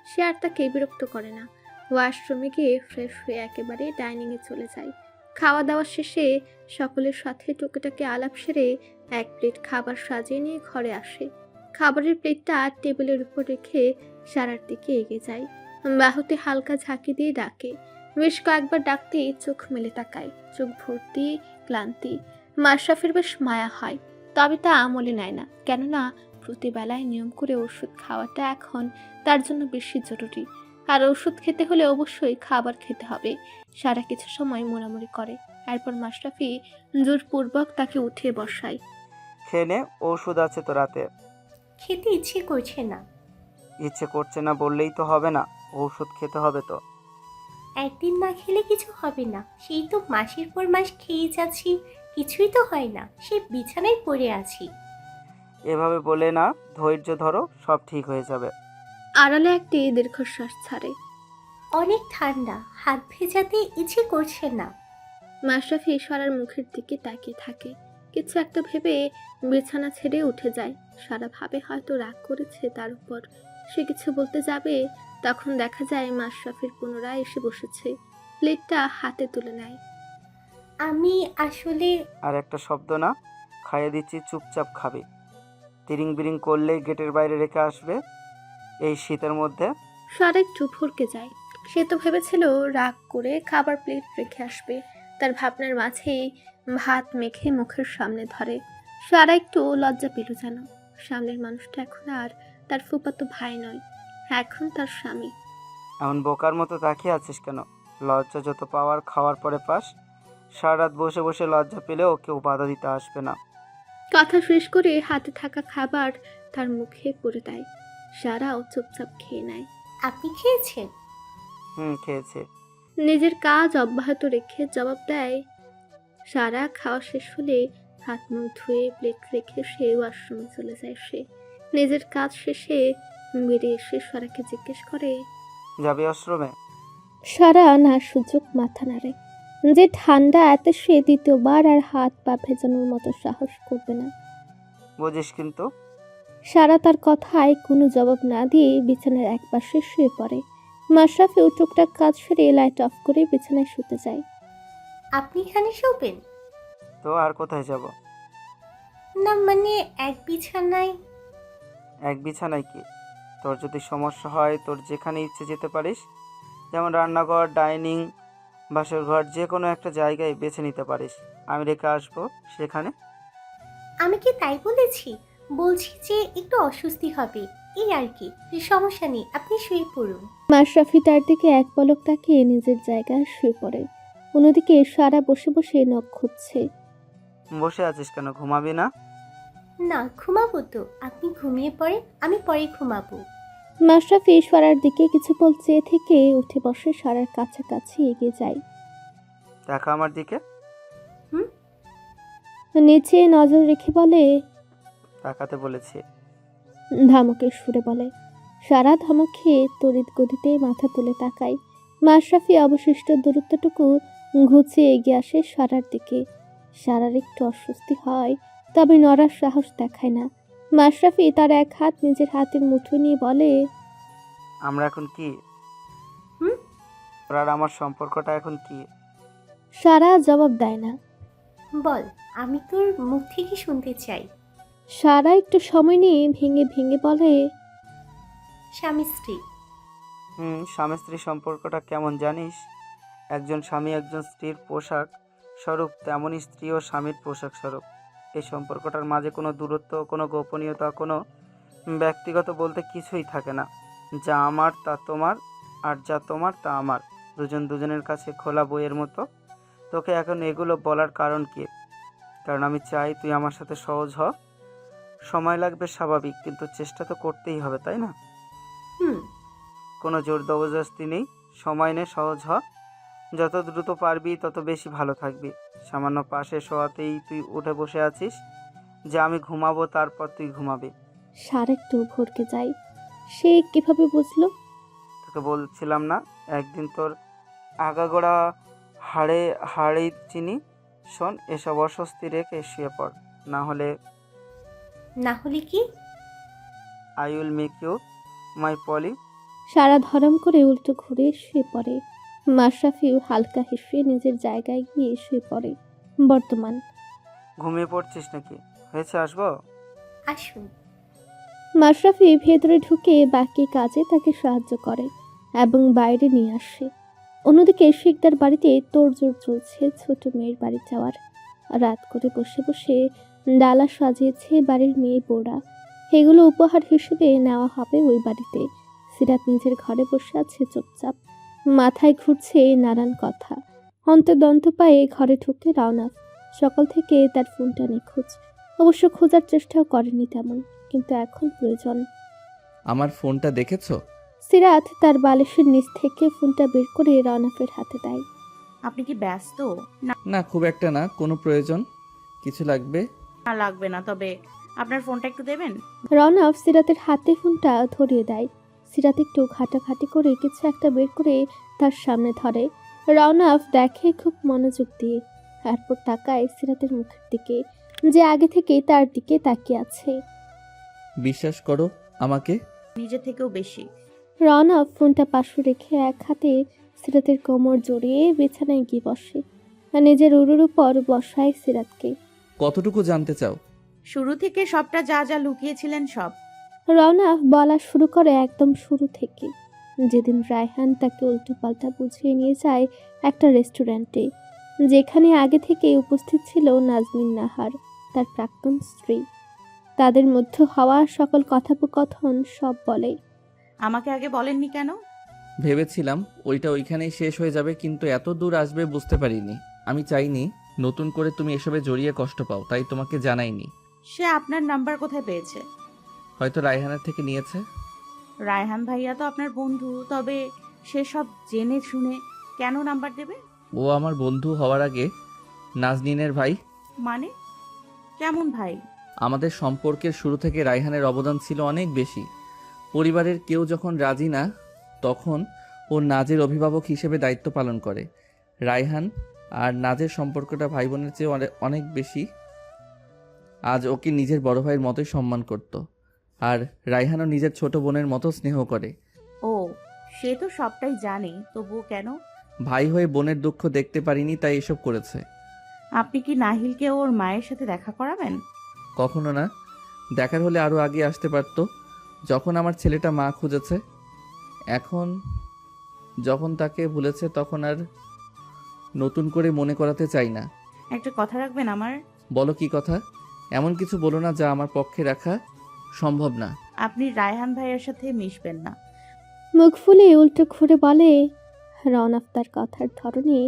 সে আর তাকে বিরক্ত করে না। ওয়াশরুমে গিয়ে ফ্রেশ হয়ে একেবারে ডাইনিংয়ে চলে যায়। খাওয়া দাওয়া শেষে সকলের সাথে টুকিটাকি আলাপ সেরে এক প্লেট খাবার সাজিয়ে নিয়ে ঘরে আসে। খাবারের প্লেটটা টেবিলের উপর রেখে সারার দিকে এগিয়ে যায়। বাহুতে হালকা ঝাঁকি দিয়ে ডাকে। বেশ কয়েকবার ডাকতেই চোখ মেলে তাকায়, চোখ ভর্তি ক্লান্তি। মাশরাফির বেশ মায়া হয়, তবে তা আমলে নেয় না, কেননা প্রতিবেলায় নিয়ম করে ওষুধ খাওয়াটা এখন তার জন্য বেশি জরুরি। আর ওষুধ খেতে হলে অবশ্যই খাবার খেতে হবে। সারা কিছু সময় মোড়ামুড়ি করে, এরপর মাশরাফি জোরপূর্বক তাকে উঠিয়ে বসায়। খেয়ে নে, ওষুধ আছে তো রাতে। খেতে ইচ্ছে করছে না। ইচ্ছে করছে না বললেই তো হবে না, ওষুধ খেতে হবে তো। একদিন না খেলে কিছু হবে না, সেই তো মাসের পর মাস খেয়ে যাচ্ছি, কিছুই তো হয় না, সেই বিছানায় পড়ে আছি। এভাবে বলে না, ধৈর্য ধরো, সব ঠিক হয়ে যাবে। আড়ালে একটি দীর্ঘশ্বাস ছাড়ে। অনেক ঠান্ডা, হাত ভেজাতে ইচ্ছে করছে না। মাশরাফি সারার মুখের দিকে তাকিয়ে থাকে, কিছু একটা ভেবে বিছানা ছেড়ে উঠে যায়। সারা ভাবে হয়তো রাগ করেছে তার উপর, সে কিছু বলতে যাবে, তখন দেখা যায় মাশরাফির পুনরায় এসে বসেছে। প্লেটটা হাতে তুলে নেয়। আমি আসলে আর একটা শব্দ না, খাইয়ে দিচ্ছি, চুপচাপ খাবে। তিরিং বিরিং করলে গেটের বাইরে রেখে আসবে এই শীতের মধ্যে। সারা একটু ভরকে যায়। সে তো ভেবেছিল রাগ করে খাবার প্লেট রেখে আসবে, তার ভাবনার মাঝেই ভাত মেখে মুখের সামনে ধরে। সারা একটু লজ্জা পেল যেন। সামনের মানুষটা এখন আর তার ফুফাতো ভাই নয়, এখন তার স্বামী। এমন বোকার মতো তাকিয়ে আছিস কেন? লজ্জা যত পাওয়ার খাওয়ার পরে পাস। সারা রাত বসে বসে লজ্জা পেলেও কেউ বাধা দিতে আসবে না। কথা শেষ করে হাতে থাকা খাবার তার মুখে পুরে দেয়। সারাও চুপচাপ খেয়ে নেয়। আপনি খেয়েছেন? খেয়েছে। নিজের কাজ অব্যাহত রেখে জবাব দেয়। সারা খাওয়া শেষ হলে হাত মুখ ধুয়ে প্লেট রেখে সে ওয়াশরুমে চলে যায়। সে নিজের কাজ শেষে বেরিয়ে এসে সারাকে জিজ্ঞেস করে, যাবি আশ্রমে? সারা না সুযোগ মাথা নাড়ে। যে ঠান্ডা এত, সে দ্বিতীয়বার আর হাত পা ভেজানোর মতো সাহস করবে না। বুঝিস কিন্তু। সারা তার কথায় কোনো জবাব না দিয়ে বিছানার একপাশে শুয়ে পড়ে। মাশরাফিও টুকটাক কাজ সেরে লাইট অফ করে বিছানায় শুতে যায়। আপনি এখানে শোবেন? তো আর কোথায় যাব? না মানে এক বিছানায়। এক বিছানায় কি? তোর যদি সমস্যা হয়, তোর যেখানে ইচ্ছে যেতে পারিস। যেমন রান্নাঘর, ডাইনিং, বাসর ঘর, যে কোনো একটা জায়গায় বেছে নিতে পারিস। আমি রেখে আসবো সেখানে। আমি কি তাই বলেছি? বলছি যে একটু অস্বস্তি হবে, এই আর কি। সমস্যা নেই, আপনি শুয়ে পড়ুন। মাশরাফি তার দিকে এক পলক তাকিয়ে নিজের জায়গায় শুয়ে পড়ে। অন্যদিকে সারা বসে বসে নখ খুঁজছে। বসে আছিস কেন? ঘুমাবি না? না, ঘুমাবো তো। আপনি ঘুমিয়ে পড়েন, আমি পরে ঘুমাবো। মাশরাফি সারার দিকে কিছু বলছে থেকে উঠে বসে সারার কাছাকাছি এগিয়ে যায়। দেখা আমার দিকে। নিচে নজর রেখে বলে, তাকাতে বলেছি। ধমকের সুরে বলে। সারা ধমক খেয়ে তড়িৎ গতিতে মাথা তুলে তাকায়। মাশরাফি অবশিষ্ট দূরত্বটুকু ঘুচিয়ে এগিয়ে আসে সারার দিকে। সারার একটু অস্বস্তি হয়, তবে নড়ার সাহস দেখায় না। মাশরাফি তার এক হাত নিজের হাতের মুঠো নিয়ে বলে, আমরা এখন কি? হুম? ওর আর আমার সম্পর্কটা এখন কি? সারা জবাব দেয় না। বল, আমি তোর মুখ থেকে শুনতে চাই। সারা একটু সময় নিয়ে ভেঙে ভেঙে বলে, স্বামী স্ত্রী। স্বামী স্ত্রী সম্পর্কটা কেমন জানিস? একজন স্বামী একজন স্ত্রীর পোশাক স্বরূপ, তেমনই স্ত্রী ও স্বামীর পোশাক স্বরূপ। এই সম্পর্কটার মাঝে কোনো দূরত্ব, কোনো গোপনীয়তা, কোনো ব্যক্তিগত বলতে কিছুই থাকে না। যা আমার তা তোমার, আর যা তোমার তা আমার। দুজন দুজনের কাছে খোলা বইয়ের মতো। তোকে এখন এগুলো বলার কারণ কি? কারণ আমি চাই তুই আমার সাথে সহজ হ। সময় লাগবে স্বাভাবিক, কিন্তু চেষ্টা তো করতেই হবে, তাই না? হুম। কোনো জোর জবরদস্তি নেই। সময় নে, সহজ হ। যত দ্রুত পারবি তত বেশি ভালো থাকবি। সামান্য পাশে শোয়াতেই তুই উঠে বসে আছিস যে আমি ঘুমাবো, তারপর তুই ঘুমাবি। সারা একটু ভরকে যায়। সে কিভাবে বুঝলো? তোকে বলছিলাম না একদিন তোর আগাগোড়া হাড়ে হাড়েই চিনি। শোন, এসব অস্বস্তি রেখে শুয়ে পড়, না হলে না হলে কি? I will make you my Polly. সারা ধরম করে উল্টো ঘুরে শুয়ে পড়ে। মাশরাফিও হালকা হেসে নিজের জায়গায় গিয়ে শুয়ে পড়ে। বর্তমান। ঘুমিয়ে পড়ছিস নাকি? হয়েছে, আসবো? আসুন। মাশরাফি ভেতরে ঢুকে বাকি কাজে তাকে সাহায্য করে এবং বাইরে নিয়ে আসে। অন্যদিকে শিকদার বাড়িতে তোড়জোড় চলছে ছোট মেয়ের বাড়ি যাওয়ার। রাত করে বসে বসে ডালা সাজিয়েছে বাড়ির মেয়ে বউরা। এগুলো উপহার হিসেবে নেওয়া হবে ওই বাড়িতে। সিরাত নিজের ঘরে বসে আছে চুপচাপ, মাথায় ঘুরছে নানান কথা। অন্তর্দন্ত পায়ে ঘরে ঢুকে রওনা। সকাল থেকে তার ফোনটা নিখোঁজ। অবশ্য খোঁজার চেষ্টাও করেনি তেমন, কিন্তু এখন প্রয়োজন। আমার ফোনটা দেখেছো? সিরাত তার বালিশের নিচ থেকে ফোনটা বের করে রওনাফের হাতে দেয়। আপনি কি ব্যস্ত? না, খুব একটা না। কোনো প্রয়োজন? কিছু লাগবে? না, লাগবে না, তবে আপনার ফোনটা একটু দেবেন? রওনাফ সিরাতের হাতে ফোনটা ধরিয়ে দেয়। সিরাত একটু ঘাটাঘাটি করে কিছু একটা বের করে তার সামনে ধরে। রওনাফ দেখে খুব মনোযোগ দিয়ে, তারপর তাকায় সিরাতের মুখের দিকে, যে আগে থেকেই তার দিকে তাকিয়ে আছে। বিশ্বাস করো আমাকে। নিজের থেকেও বেশি। রওনাফ ফোনটা পাশে রেখে এক হাতে সিরাতের কোমর জড়িয়ে বিছানায় গিয়ে বসে আর নিজের উরুর উপর বসায় সিরাতকে। কতটুকু জানতে চাও? শুরু থেকে সবটা, যা যা লুকিয়েছিলেন সব। রওনাফ বলা শুরু করে একদম শুরু থেকে, যেদিন রায়হান তাকে উল্টোপাল্টা বুঝিয়ে নিয়ে যায় একটা রেস্টুরেন্টে, যেখানে আগে থেকে উপস্থিত ছিল নাজনীন নাহার, তার প্রাক্তন স্ত্রী। তাদের মধ্যে হওয়া সকল কথোপকথন সব বলে। আমাকে আগে বলেননি কেন? ভেবেছিলাম ওইটা ওইখানেই শেষ হয়ে যাবে, কিন্তু এত দূর আসবে বুঝতে পারিনি। আমি চাইনি নতুন করে তুমি এসবে জড়িয়ে কষ্ট পাও, তাই তোমাকে জানাইনি। সে আপনার নাম্বার কোথায় পেয়েছে? হয়তো রায়হানের থেকে নিয়েছে। রায়হান ভাইয়া তো আপনার বন্ধু, তবে সে সব জেনে শুনে কেন নাম্বার দেবে? ও আমার বন্ধু হওয়ার আগে নাজনীনের ভাই। মানে কেমন ভাই? আমাদের সম্পর্কের শুরু থেকে রায়হানের অবদান ছিল অনেক বেশি। পরিবারের কেউ যখন রাজি না, তখন ও নাজের অভিভাবক হিসেবে দায়িত্ব পালন করে। রায়হান আর নাজের সম্পর্কটা ভাই বোনের চেয়ে অনেক বেশি। আজ ওকে নিজের বড় ভাইয়ের মতোই সম্মান করত, আর রায়হানও নিজের ছোট বোনের মতো স্নেহ করে। ও, সে তো সবটাই জানে, তবুও কেন? ভাই হয়ে বোনের দুঃখ দেখতে পারিনি, তাই এসব করেছে। আপনি কি নাহিলকে ওর মায়ের সাথে দেখা করাবেন? কখনো না। দেখার হলে আরও আগে আসতে পারতো, যখন আমার ছেলেটা মা খুঁজেছে। এখন যখন তাকে ভুলেছে, তখন আর নতুন করে মনে করাতে চাই না। একটা কথা রাখবেন আমার? বলো, কি কথা? এমন কিছু বলো না যা আমার পক্ষে রাখা সম্ভব না। আপনি রায়হান ভাইয়ের সাথে মিশবেন না। মুখ ফুলে উল্টো ঘুরে বলে। রওনাফ তার কথার ধরনে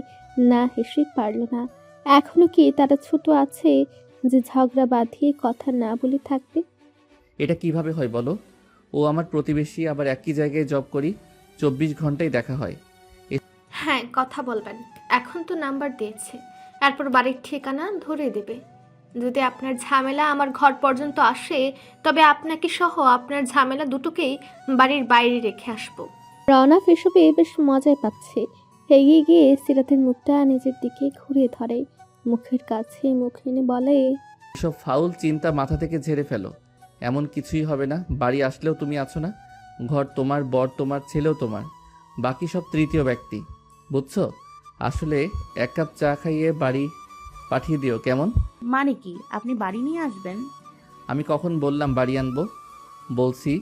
না হেসে পারল না। এখনো কি তারা ছোট আছে যে ঝগড়া বাঁধিয়ে কথা না বলে থাকবে? এটা কিভাবে হয় বলো? ও আমার প্রতিবেশী, আবার একই জায়গায় জব করি, 24 ঘন্টায় দেখা হয়। হ্যাঁ, কথা বলবেন। এখন তো নাম্বার দিয়েছে, এরপর বাড়ির ঠিকানা ধরে দেবে। যদি আপনার ঝামেলা আমার ঘর পর্যন্ত আসে, তবে আপনাকে সহ আপনার ঝামেলা দুটোকেই বাড়ির বাইরে রেখে আসবো। রওনাফ এসবে বেশ মজাই পাচ্ছে। এগিয়ে গিয়ে সিরাতের মুখটা নিজের দিকে ঘুরিয়ে ধরে, মুখের কাছে মুখ এনে বলে, এসব ফাউল চিন্তা মাথা থেকে ঝেড়ে ফেলো। এমন কিছুই হবে না। বাড়ি আসলেও তুমি আছো না, ঘর তোমার, বর তোমার, ছেলেও তোমার, বাকি সব তৃতীয় ব্যক্তি, বুঝছো? আসলে এক কাপ চা খাইয়ে বাড়ি পাঠিয়ে দিও, কেমন? মানে কি, আপনি বাড়ি নিয়ে আসবেন? আমি কখন বললাম বাড়ি আনবো? বলছি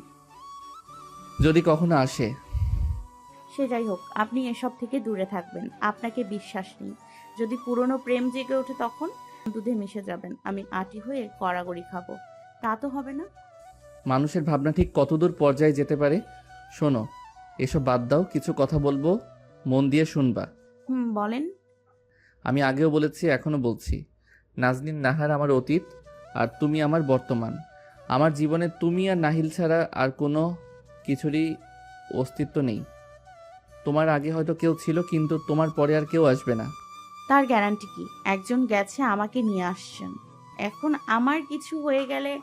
যদি কখনো আসে। সে যাই হোক, আপনি এসব থেকে দূরে থাকবেন। আপনাকে বিশ্বাস নেই। যদি পুরনো প্রেম জেগে ওঠে, তখন দুধে মিশে যাবেন। আমি আটি হয়ে কড়াগড়ি খাবো, তা তো হবে না। মানুষের ভাবনা ঠিক কতদূর পর্যায়ে যেতে পারে। শোনো, এসব বাদ দাও, কিছু কথা বলবো, মন দিয়ে শুনবা। বলেন। আমি আগেও বলেছি, এখনো বলছি, নাজনীন নাহার আমার অতীত, আর তুমি আমার বর্তমান। আমার জীবনে তুমি আর নাহিল ছাড়া আর কোনো কিছুরই অস্তিত্ব নেই। তোমার আগে হয়তো কেউ ছিল, কিন্তু তোমার পরে আর কেউ আসবে না। তার গ্যারান্টি কি? একজন গেছে, আমাকে নিয়ে আসছেন। এখন আমার কিছু হয়ে গেলে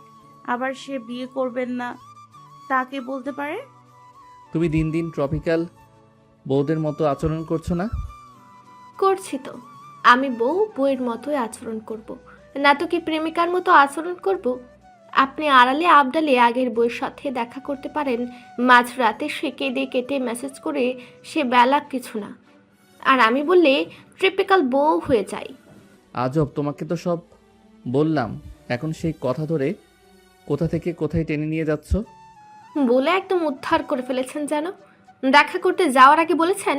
আবার সে বিয়ে করবেন না, তাকে বলতে পারে? তুমি দিন দিন ট্রপিক্যাল বউদের মতো আচরণ করছো না? করছি তো। আমি বউয়ের মতোই আচরণ করব, না তো কি প্রেমিকার মতো আচরণ করব? আপনি আড়ালে আবডালে আগের বউয়ের সাথে দেখা করতে পারেন, মাঝরাতে সে কেঁদে কেটে মেসেজ করে, সে বেলা কিছু না। আর আমি বললে ট্রিপিক্যাল বউ হয়ে যাই। আজব, তোমাকে তো সব বললাম, এখন সেই কথা ধরে কোথা থেকে কোথায় টেনে নিয়ে যাচ্ছ? বলে একদম উদ্ধার করে ফেলেছেন যেন। দেখা করতে যাওয়ার আগে বলেছেন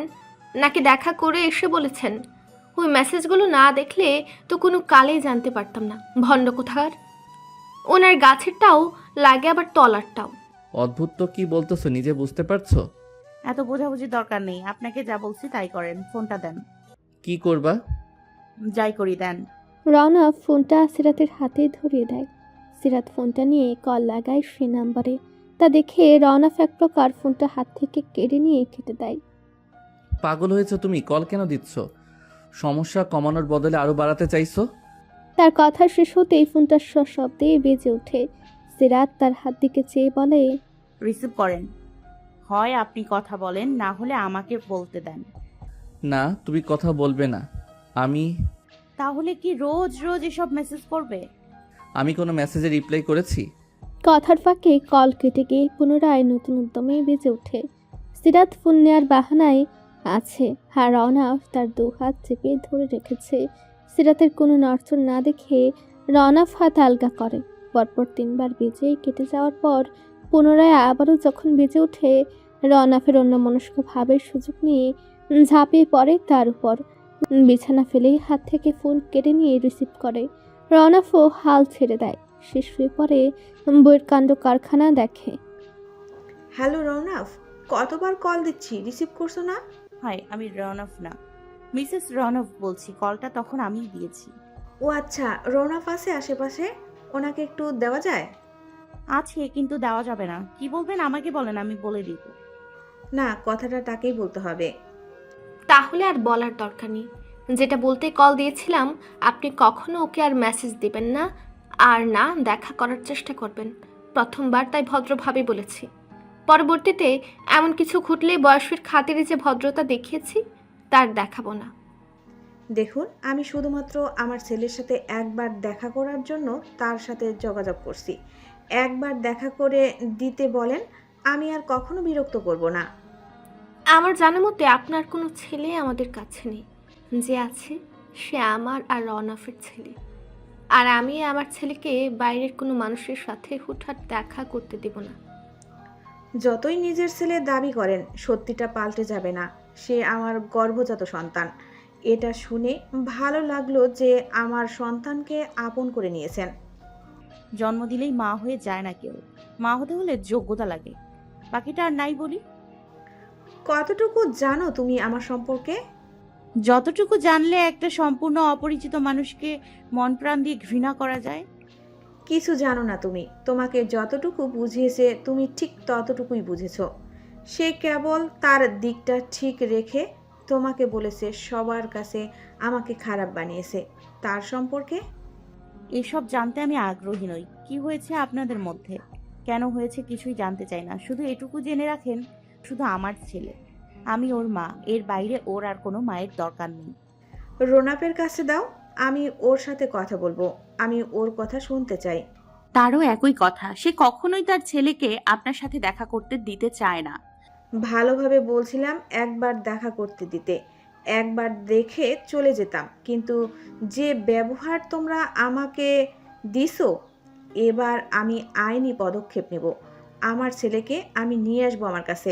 নাকি দেখা করে এসে বলেছেন? ওই মেসেজগুলো না দেখলে তো কোনো কালেই জানতে পারতাম না ভণ্ড কোথাকার। ওনার গাছেরটাও লাগে আবার তলারটাও। অদ্ভুত তো, কি বলতেছো নিজে বুঝতে পারছো? এত বোঝাবুঝি দরকার নেই, আপনাকে যা বলছি তাই করেন। ফোনটা দেন। কি করবা? যাই করি দেন। রওনা ফোনটা সিরাতের হাতে ধরিয়ে দেয়। সিরাত ফোনটা নিয়ে কল লাগায় সে নাম্বারে। তা দেখে রওনা এক প্রকার ফোনটা হাত থেকে কেড়ে নিয়ে কেটে দেয়। পাগল হয়েছো তুমি? কল কেন দিচ্ছ? সমস্যা কমানোর বদলে আরো বাড়াতে চাইছো? তার কথা শেষ হতেই ফোনটা সশব্দে বেজে ওঠে। সিরাত তার হাত দিকে চেয়ে বলে, রিসিভ করেন। হয় আপনি কথা বলেন, না হলে আমাকে বলতে দেন। না, তুমি কথা বলবে না। তাহলে কি রোজ রোজ এসব মেসেজ করবে? আমি কোনো মেসেজে রিপ্লাই করেছি? কথার ফাঁকে কল কেটে গিয়ে পুনরায় নতুন উদ্যমে বেজে ওঠে। সিরাত ফোন নেওয়ার বাহানায় আছে, আর রওনা তার দু হাত চেপে ধরে রেখেছে। সিরাতের কোনো নড়চড় না দেখে রওনা হাত আলগা করে। পরপর 3 বার বেজে কেটে যাওয়ার পর পুনরায় আবারও যখন বেজে ওঠে, রওনা ফের অন্যমনস্ক ভাবের সুযোগ নিয়ে ঝাঁপিয়ে পড়ে তার উপর। বিছানা ফেলেই হাত থেকে ফোন কেড়ে নিয়ে রিসিভ করে। রওনাফও হাল ছেড়ে দেয়। সে শুয়ে পড়ে বইয়ের কাণ্ড কারখানা দেখে। হ্যালো রৌনক, কতবার কল দিচ্ছি, রিসিভ করছো না? হাই, আমি রনফ না, মিসেস রনফ বলছি। কলটা তখন আমিই দিয়েছি। ও আচ্ছা, রৌনক আছে আশেপাশে? ওনাকে একটু দেওয়া যায়? আছে, কিন্তু দেওয়া যাবে না। কি বলবেন আমাকে বলেন, আমি বলে দিব। না, কথাটা তাকেই বলতে হবে। তাহলে আর বলার দরকার নেই। যেটা বলতে কল দিয়েছিলাম, আপনি কখনো ওকে আর মেসেজ দিবেন না, আর না দেখা করার চেষ্টা করবেন। প্রথমবার তাই ভদ্রভাবে বলেছি। পরবর্তীতে এমন কিছু ঘটলে বয়সের খাতিরে যে ভদ্রতা দেখিয়েছি তার দেখাবো না। দেখুন, আমি শুধুমাত্র আমার ছেলের সাথে একবার দেখা করার জন্য তার সাথে যোগাযোগ করছি। একবার দেখা করে দিতে বলেন, আমি আর কখনো বিরক্ত করব না। আমার জানা মতে আপনার কোনো ছেলে আমাদের কাছে নেই। যে আছে সে আমার আর রওনাফের ছেলে। আর আমি আমার ছেলেকে বাইরের কোনো মানুষের সাথে হুটহাট দেখা করতে দেব না। যতই নিজের ছেলে দাবি করেন, সত্যিটা পাল্টে যাবে না। সে আমার গর্ভজাত সন্তান। এটা শুনে ভালো লাগলো যে আমার সন্তানকে আপন করে নিয়েছেন। জন্ম দিলেই মা হয়ে যায় না কেউ। মা হতে হলে যোগ্যতা লাগে। বাকিটা আর নাই বলি। কতটুকু জানো তুমি আমার সম্পর্কে? যতটুকু জানলে একটা সম্পূর্ণ অপরিচিত মানুষকে মন প্রাণ দিয়ে ঘৃণা করা যায়। কিছু জানো না তুমি। তোমাকে যতটুকু বুঝিয়েছে তুমি ঠিক ততটুকুই বুঝেছো। সে কেবল তার দিকটা ঠিক রেখে তোমাকে বলেছে সবার কাছে আমাকে খারাপ বানিয়েছে। তার সম্পর্কে এসব জানতে আমি আগ্রহী নই। কি হয়েছে আপনাদের মধ্যে, কেন হয়েছে কিছুই জানতে চাই না। শুধু এটুকু জেনে রাখেন, শুধু আমার ছেলে, আমি ওর মা। এর বাইরে ওর আর কোনো মায়ের দরকার নেই। রোনাপের কাছে দাও, আমি ওর সাথে কথা বলবো। আমি ওর কথা শুনতে চাই। তারও একই কথা, সে কখনোই তার ছেলেকে আপনার সাথে দেখা করতে দিতে চায় না। ভালোভাবে বলছিলাম একবার দেখা করতে দিতে, একবার দেখে চলে যেতাম, কিন্তু যে ব্যবহার তোমরা আমাকে দিছো, এবার আমি আইনি পদক্ষেপ নেব। আমার ছেলেকে আমি নিয়ে আসবো আমার কাছে।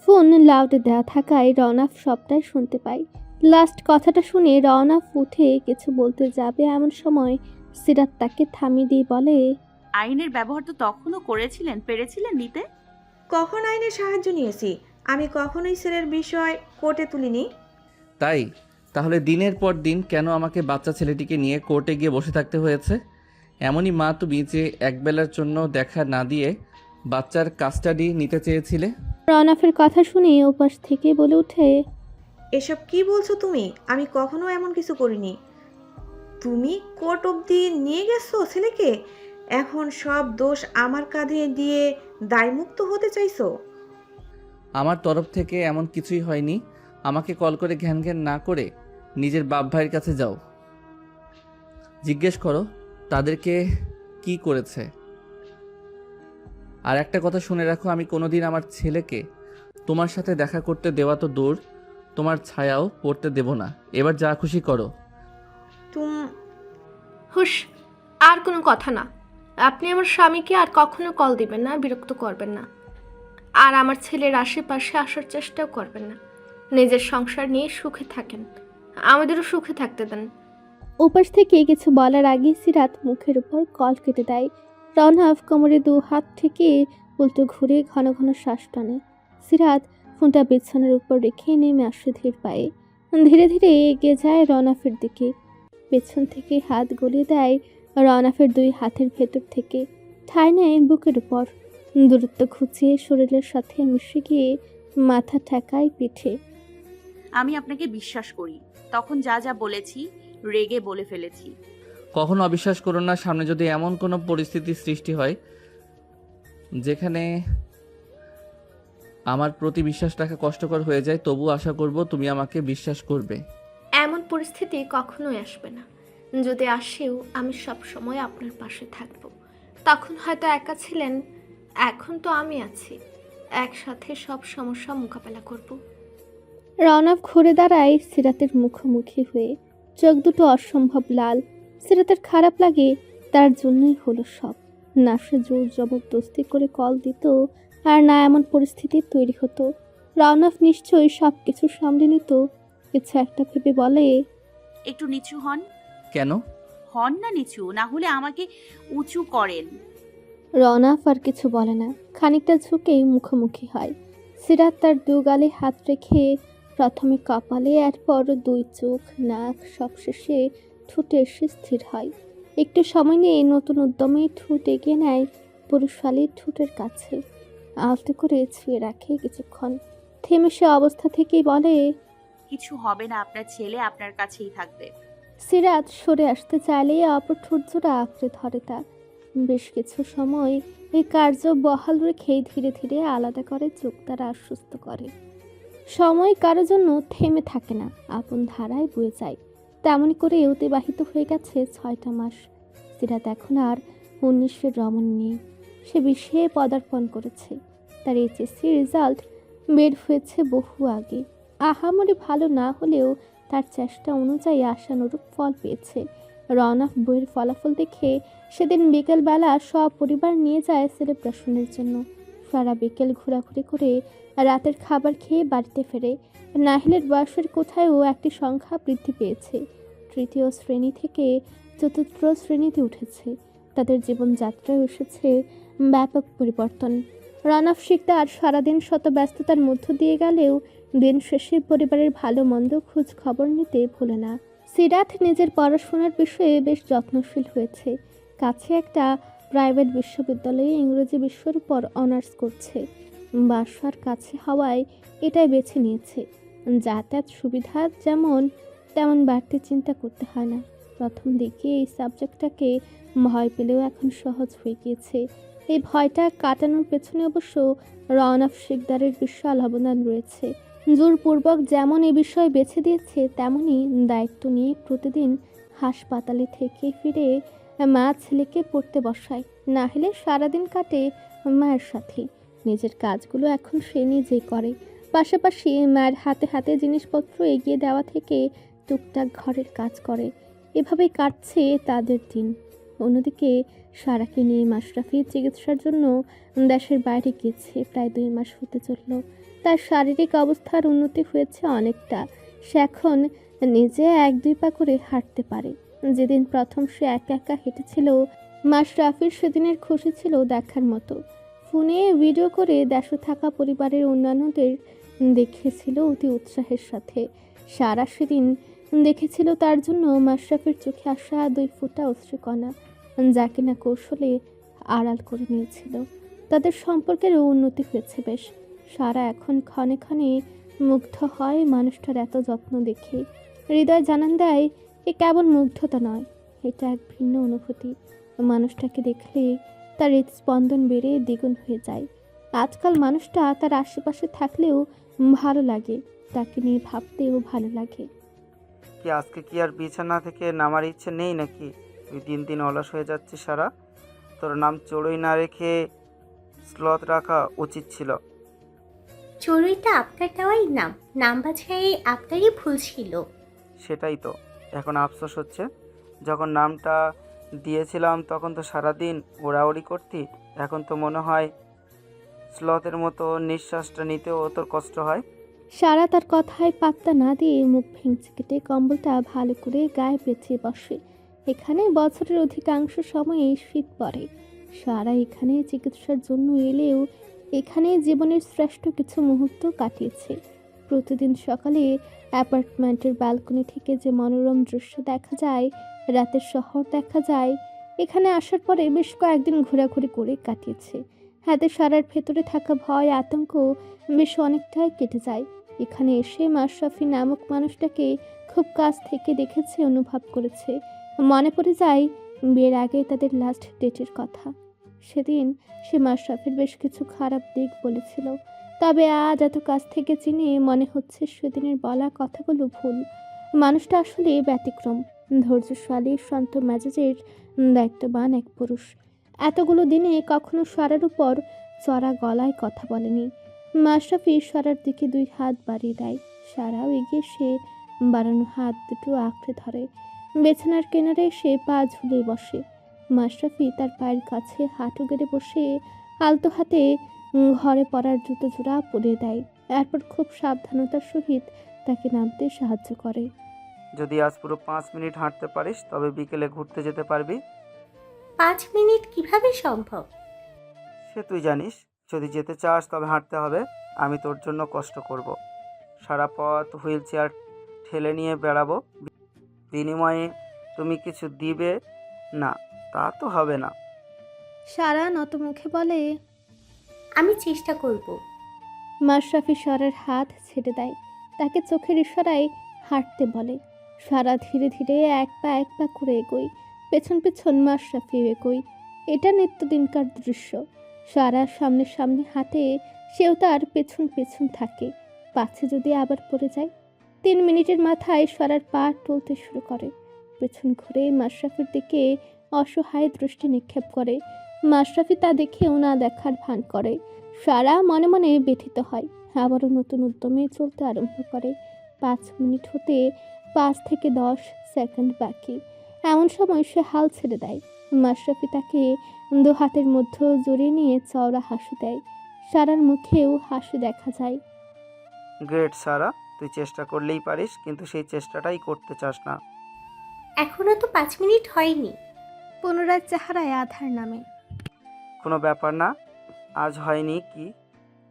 ফোন লাউডে দেওয়া থাকায় রওনাফ সবটাই শুনতে পায়। লাস্ট কথাটা শুনে রওনাফ উঠে কিছু বলতে যাবে এমন সময় সিরাত তাকে থামিয়ে দিয়ে বলে, আইনের ব্যবহার তো তখনও করেছিলেন, পেরেছিলেন নিতে। কখন আইনের সাহায্য নিয়েছি? আমি কখনোই ছেলের বিষয় কোর্টে তুলিনি। তাই তাহলে দিনের পর দিন কেন আমাকে বাচ্চা ছেলেটিকে নিয়ে কোর্টে গিয়ে বসে থাকতে হয়েছে? এমনই মা তুমি যে একবেলার জন্য দেখা না দিয়ে বাচ্চার কাস্টাডি নিতে চেয়েছিলে। রওনাফের কথা শুনে ওপাশ থেকে বলে ওঠে, এসব কি বলছো তুমি? আমি কখনো এমন কিছু করিনি। তুমি কোর্ট অবধি নিয়ে গেছো ছেলেকে, এখন সব দোষ আমার কাঁধে দিয়ে দায়মুক্ত হতে চাইছো? আমার তরফ থেকে এমন কিছুই হয়নি। আমাকে কল করে ঘ্যান ঘ্যান না করে নিজের বাপ ভাইয়ের কাছে যাও, জিজ্ঞেস করো তাদেরকে কি করেছে। আর একটা কথা শুনে রাখো, আমি কোনোদিন আমার ছেলেকে তোমার সাথে দেখা করতে দেওয়া তো দূর, তোমার ছায়াও পড়তে দেব না। এবার যা খুশি করো। হুশ, আর কোনো কথা না। আপনি আমার স্বামীকে আর কখনো কল দিবেন না, বিরক্ত করবেন না, আর আমার ছেলের আশেপাশে আসার চেষ্টাও করবেন না। নিজের সংসার নিয়ে সুখে থাকেন, আমাদেরও সুখে থাকতে দেন। উপাস থেকে কিছু বলার আগে সিরাত মুখের উপর কল কেটে দেয়। রনহাফ কোমরে 2 হাত থেকে উল্টো ঘুরে ঘন ঘন শ্বাস টানে। সিরাত ফোনটা বিছানার উপর রেখে নেমে আসে ধীর পায়ে। ধীরে ধীরে এগিয়ে যায় রনহাফের দিকে। পেছন থেকে হাত গলিয়ে দেয় রনহাফের 2 হাতের ভেতর থেকে, ঠায় নেয় বুকের উপর। দূরত্ব ঘুচিয়ে শরীরের সাথে মিশে গিয়ে মাথা ঠেকায় পিঠে। আমি আপনাকে বিশ্বাস করি, তখন যা যা বলেছি রেগে বলে ফেলেছি। কখনো অবিশ্বাস করো না। সামনে যদি এমন কোনো পরিস্থিতির সৃষ্টি হয় যেখানে আমার প্রতি বিশ্বাস রাখা কষ্টকর হয়ে যায়, তবু আশা করব তুমি আমাকে বিশ্বাস করবে। এমন পরিস্থিতি কখনোই আসবে না। যদি আসেও আমি সব সময় আপনার পাশে থাকব। তখন হয়তো একা ছিলেন, এখন তো আমি আছি। একসাথে সব সমস্যা মোকাবেলা করব। রনক ঘুরে দাঁড়ায় সিরাতের মুখোমুখি হয়ে। চোখ দুটো অসম্ভব লাল। সিরাতের খারাপ লাগে, তার জন্যই হলো সব। না সে জোর জবরদস্তি করে কল দিত, আর না এমন পরিস্থিতি তৈরি হতো। রনক নিশ্চয়ই সব কিছু সামলে নিত। কিছু একটা ভেবে বলে, একটু নিচু হন। কেন? হন না নিচু, না হলে আমাকে উঁচু করেন। রনাফ আর কিছু বলে না, খানিকটা ঝুঁকেই মুখোমুখি হয়। সিরাত তার 2 গালে হাত রেখে প্রথমে কপালে, এরপর 2 চোখ, নাক, সবশেষে ঠোঁটে এসে স্থির হয়। একটু সময় নিয়ে নতুন উদ্যমে ঠোঁট এগিয়ে নেয় পুরুষালীর ঠোঁটের কাছে, আলতো করে ছুঁয়ে রাখে কিছুক্ষণ। থেমে সে অবস্থা থেকেই বলে, কিছু হবে না, আপনার ছেলে আপনার কাছেই থাকবে। সিরাত সরে আসতে চাইলে অপর ঠোঁট জোড়া আঁকড়ে ধরে তার। বেশ কিছু সময় এই কার্য বহাল রেখেই ধীরে ধীরে আলাদা করে চোখ তারা আশ্বস্ত করে। সময় কারোর জন্য থেমে থাকে না, আপন ধারায় বয়ে যায়। তেমনি করে অতিবাহিত হয়ে গেছে 6টা মাস। সিরাত এখন আর 19-এর রমণ নেই। সে 20-এ পদার্পণ করেছে। তার এইচএসসি রেজাল্ট বের হয়েছে বহু আগে। আহামরি ভালো না হলেও তার চেষ্টা অনুযায়ী আশানুরূপ ফল পেয়েছে। রওনাফ বইয়ের ফলাফল দেখে সেদিন বিকেলবেলা সব পরিবার নিয়ে যায় সেলিব্রেশনের জন্য। সারা বিকেল ঘোরাঘুরি করে রাতের খাবার খেয়ে বাড়িতে ফেরে। নাহিলের বয়সের কোথায়ও একটি সংখ্যা বৃদ্ধি পেয়েছে। 3য় শ্রেণী থেকে 4র্থ শ্রেণীতে উঠেছে। তাদের জীবনযাত্রায় এসেছে ব্যাপক পরিবর্তন। রওনাফ শিকদার সারাদিন শত ব্যস্ততার মধ্য দিয়ে গেলেও দিন শেষে পরিবারের ভালো মন্দ খোঁজ খবর নিতে ভোলে না। সিরাত নিজের পড়াশোনার বিষয়ে বেশ যত্নশীল হয়েছে। কাছে একটা প্রাইভেট বিশ্ববিদ্যালয়ে ইংরেজি বিষয়ের উপর অনার্স করছে। বাসার কাছে হওয়ায় এটাই বেছে নিয়েছে। যাতায়াত সুবিধা যেমন তেমন বাড়তি চিন্তা করতে হয় না। প্রথম দিকে এই সাবজেক্টটাকে ভয় পেলেও এখন সহজ হয়ে গিয়েছে। এই ভয়টা কাটানোর পেছনে অবশ্য রওনাফ শিকদারের বিশাল অবদান রয়েছে। জোরপূর্বক যেমন এই বিষয় বেছে দিয়েছে, তেমনই দায়িত্ব নিয়ে প্রতিদিন হাসপাতালে থেকে ফিরে মা ছেলেকে পড়তে বসায়। না হলে সারাদিন কাটে মায়ের সাথে। নিজের কাজগুলো এখন সে নিজেই করে। পাশাপাশি মায়ের হাতে হাতে জিনিসপত্র এগিয়ে দেওয়া থেকে টুকটাক ঘরের কাজ করে। এভাবেই কাটছে তাদের দিন। অন্যদিকে সারাকে নিয়ে মাশরাফি চিকিৎসার জন্য দেশের বাইরে গিয়েছে। প্রায় 2 মাস হতে চলল। তার শারীরিক অবস্থার উন্নতি হয়েছে অনেকটা। সে এখন নিজে 1-2 পা করে হাঁটতে পারে। যেদিন প্রথম সে একা একা হেঁটেছিল, মাশরাফির সেদিনের খুশি ছিল দেখার মতো। ফোনে ভিডিও করে দেশে থাকা পরিবারের অন্যান্যদের দেখেছিল অতি উৎসাহের সাথে। সারা সেদিন দেখেছিল তার জন্য মাশরাফির চোখে আসা 2 ফোঁটা অশ্রুকণা, যা কিনা কৌশলে আড়াল করে নিয়েছিল। তাদের সম্পর্কেরও উন্নতি হয়েছে বেশ। সারা এখন ক্ষণে ক্ষণে মুগ্ধ হয় মানুষটার এত যত্ন দেখে। হৃদয় জানান দেয় এ কেবল মুগ্ধতা নয়, এটা এক ভিন্ন অনুভূতি। মানুষটাকে দেখলে তার হৃদস্পন্দন বেড়ে দ্বিগুণ হয়ে যায়। আজকাল মানুষটা তার আশেপাশে থাকলেও ভালো লাগে, তাকে নিয়ে ভাবতেও ভালো লাগে। কি আজকে কি আর বিছানা থেকে নামার ইচ্ছে নেই নাকি? তুই দিন দিন অলস হয়ে যাচ্ছে সারা। তোর নাম চড়ুই না রেখে স্লথ রাখা উচিত ছিল। চড়ুইটা আপনার দেওয়াই নাম, নাম বাছাই আপনারই ভুল ছিল। সেটাই তো এখন আফসোস হচ্ছে। যখন নামটা দিয়েছিলাম তখন তো সারাদিন ওড়াউড়ি করতি, এখন তো মনে হয় স্লথের মতো নিঃশ্বাসটা নিতেও তোর কষ্ট হয়। সারা তার কথায় পাত্তা না দিয়ে মুখ ভেঙচি কেটে কম্বলটা ভালো করে গায়ে পেঁচিয়ে বসে। এখানে বছরের অধিকাংশ সময়ে শীত পড়ে। সারা এখানে চিকিৎসার জন্য এলেও এখানে জীবনের শ্রেষ্ঠ কিছু মুহূর্ত কাটিয়েছে। প্রতিদিন সকালে অ্যাপার্টমেন্টের ব্যালকনি থেকে যে মনোরম দৃশ্য দেখা যায়, রাতের শহর দেখা যায়, এখানে আসার পরে বেশ কয়েকদিন ঘোরাঘুরি করে কাটিয়েছে। হাতে সারার ভেতরে থাকা ভয় আতঙ্ক বেশ অনেকটাই কেটে যায়। এখানে এসে মাশরাফি নামক মানুষটাকে খুব কাছ থেকে দেখেছে, অনুভব করেছে। মনে পড়ে যায় বিয়ের আগে তাদের লাস্ট ডেটের কথা। সেদিন সে মাশরাফির বেশ কিছু খারাপ দিক বলেছিল, তবে আজ এত কাছ থেকে চিনে মনে হচ্ছে সেদিনের বলা কথাগুলো ভুল। মানুষটা আসলে ব্যতিক্রম, ধৈর্যশালী, শান্ত মেজাজের, দায়িত্ববান এক পুরুষ। এতগুলো দিনে কখনো সারার উপর চড়া গলায় কথা বলেনি। মাশরাফি সারার দিকে 2 হাত বাড়িয়ে দেয়। সারাও এগিয়ে সে বাড়ানো হাত দুটো আঁকড়ে ধরে। বিছানার কিনারে সে পা ঝুলিয়ে বসে। মাশরাফি তার পায়ের কাছে হাঁটু গেড়ে বসে আলতো হাতে ঘরে পড়ার জুতো জোড়া পরিয়ে দেয়। এরপর খুব সাবধানতার সহিত তাকে নামতে সাহায্য করে। যদি আজ পুরো 5 মিনিট হাঁটতে পারিস তবে বিকেলে ঘুরতে যেতে পারবি। 5 মিনিট কিভাবে সম্ভব? সে তুই জানিস। যদি যেতে চাস তবে হাঁটতে হবে, আমি তোর জন্য কষ্ট করব। সারা পথ হুইল চেয়ার ঠেলে নিয়ে বেড়াবো, বিনিময়ে তুমি কিছু দিবে না তা তো হবে না। সারা নত মুখে বলে। আমি চেষ্টা করব। মাশরাফি সারার হাত ছেড়ে দেয়, তাকে চোখের ইশারায় হাঁটতে বলে। সারা ধীরে ধীরে এক পা করে এগোয়, পেছন পেছন মাশরাফিও এগোয়। এটা নিত্যদিনকার দৃশ্য। সারা সামনে সামনে হাঁটে, সেও তার পেছন পেছন থাকে, পাছে যদি আবার পড়ে যায়। 3 মিনিটের মাথায় সারার পা টলতে শুরু করে। পেছন ঘুরে মাশরাফির দিকে অসহায় দৃষ্টি নিক্ষেপ করে। মাশরাফি তা দেখেও না দেখার ভান করে। সারা মনে মনে ব্যথিত হয়, আবারও নতুন উদ্যমে চলতে আরম্ভ করে। 5 মিনিট হতে 5 থেকে 10 সেকেন্ড বাকি। এমন সময় সে হাল ছেড়ে দেয়। মাশরাফি তাকে 2 হাতের মধ্যে জড়িয়ে নিয়ে চওড়া হাসি দেয়। সারার মুখেও হাসি দেখা যায়। গ্রেট সারা, তুই চেষ্টা করলেই পারিস, কিন্তু সেই চেষ্টাটাই করতে চাস না। এখনো তো 5 মিনিট হয়নি। পুনরায় চেহারায় আধার নামে। কোনো ব্যাপার না, আজ হয়নি কি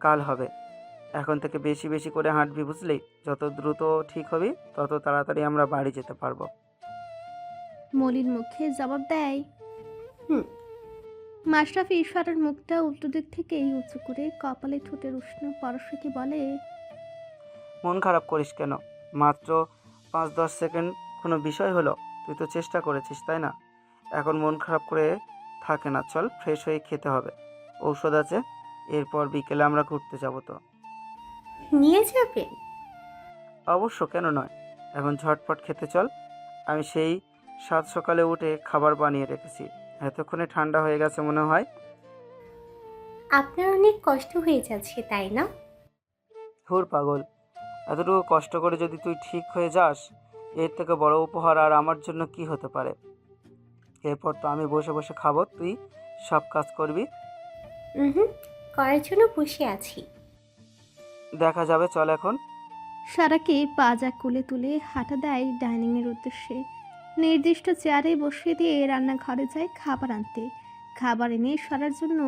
কাল হবে। এখন থেকে বেশি বেশি করে হাঁটবি, বুঝলি? যত দ্রুত ঠিক হবি তত তাড়াতাড়ি আমরা বাড়ি যেতে পারবো। মলিন মুখে জবাব দেয়। হুম। মাশরাফি সারার মুখটা উল্টো দিক থেকেই উঁচু করে কপালে ঠোঁটের উষ্ণ পরশকে বলে। মন খারাপ করিস কেন? মাত্র 5-10 সেকেন্ড কোনো বিষয় হলো? তুই তো চেষ্টা করেছিস, তাই না? এখন মন খারাপ করে থাকে না, চল ফ্রেশ হয়ে খেতে হবে, ঔষধ আছে। এরপর বিকেলে আমরা ঘুরতে যাব। তো নিয়ে যাবেন? অবশ্য, কেন নয়। এখন ঝটপট খেতে চল। আমি সেই 7 সকালে উঠে খাবার বানিয়ে রেখেছি, এতক্ষণে ঠান্ডা হয়ে গেছে মনে হয়। আপনার অনেক কষ্ট হয়ে যাচ্ছে, তাই না? ধুর পাগল, এতটুকু কষ্ট করে যদি তুই ঠিক হয়ে যাস, এর থেকে বড় উপহার আর আমার জন্য কি হতে পারে? এরপর তো আমি বসে বসে খাবো, তুই সব কাজ করবি। হুম, করার জন্য বসে আছি। দেখা যাবে, চল এখন। সারাকে পাজা কোলে তুলে হাঁটা দেয় ডাইনিংয়ের উদ্দেশ্যে। নির্দিষ্ট চেয়ারে বসিয়ে দিয়ে রান্নাঘরে যায় খাবার আনতে। খাবার এনে সারার জন্য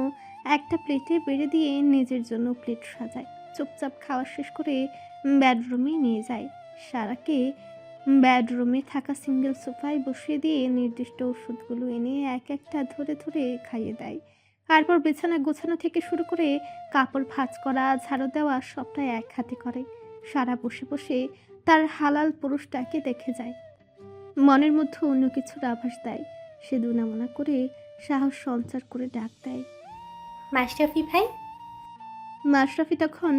একটা প্লেটে বেড়ে দিয়ে নিজের জন্য প্লেট সাজায়। চুপচাপ খাওয়া শেষ করে বেডরুমে নিয়ে যায়। সারাকে বেডরুমে থাকা সিঙ্গেল সোফায় বসিয়ে দিয়ে নির্দিষ্ট ওষুধগুলো এনে এক একটা ধরে ধরে খাইয়ে দেয়। তারপর বিছানা গোছানো থেকে শুরু করে কাপড় ভাঁজ করা, ঝাড়ু দেওয়া সবটাই এক হাতে করে। সারা বসে বসে তার হালাল পুরুষটাকে দেখে যায়। মনের মধ্যে অন্য কিছুর আভাস দেয়। সে দুনামনা করে সাহস সঞ্চার করে ডাক দেয়। মাশরাফি ভাই। মাশরাফি তখন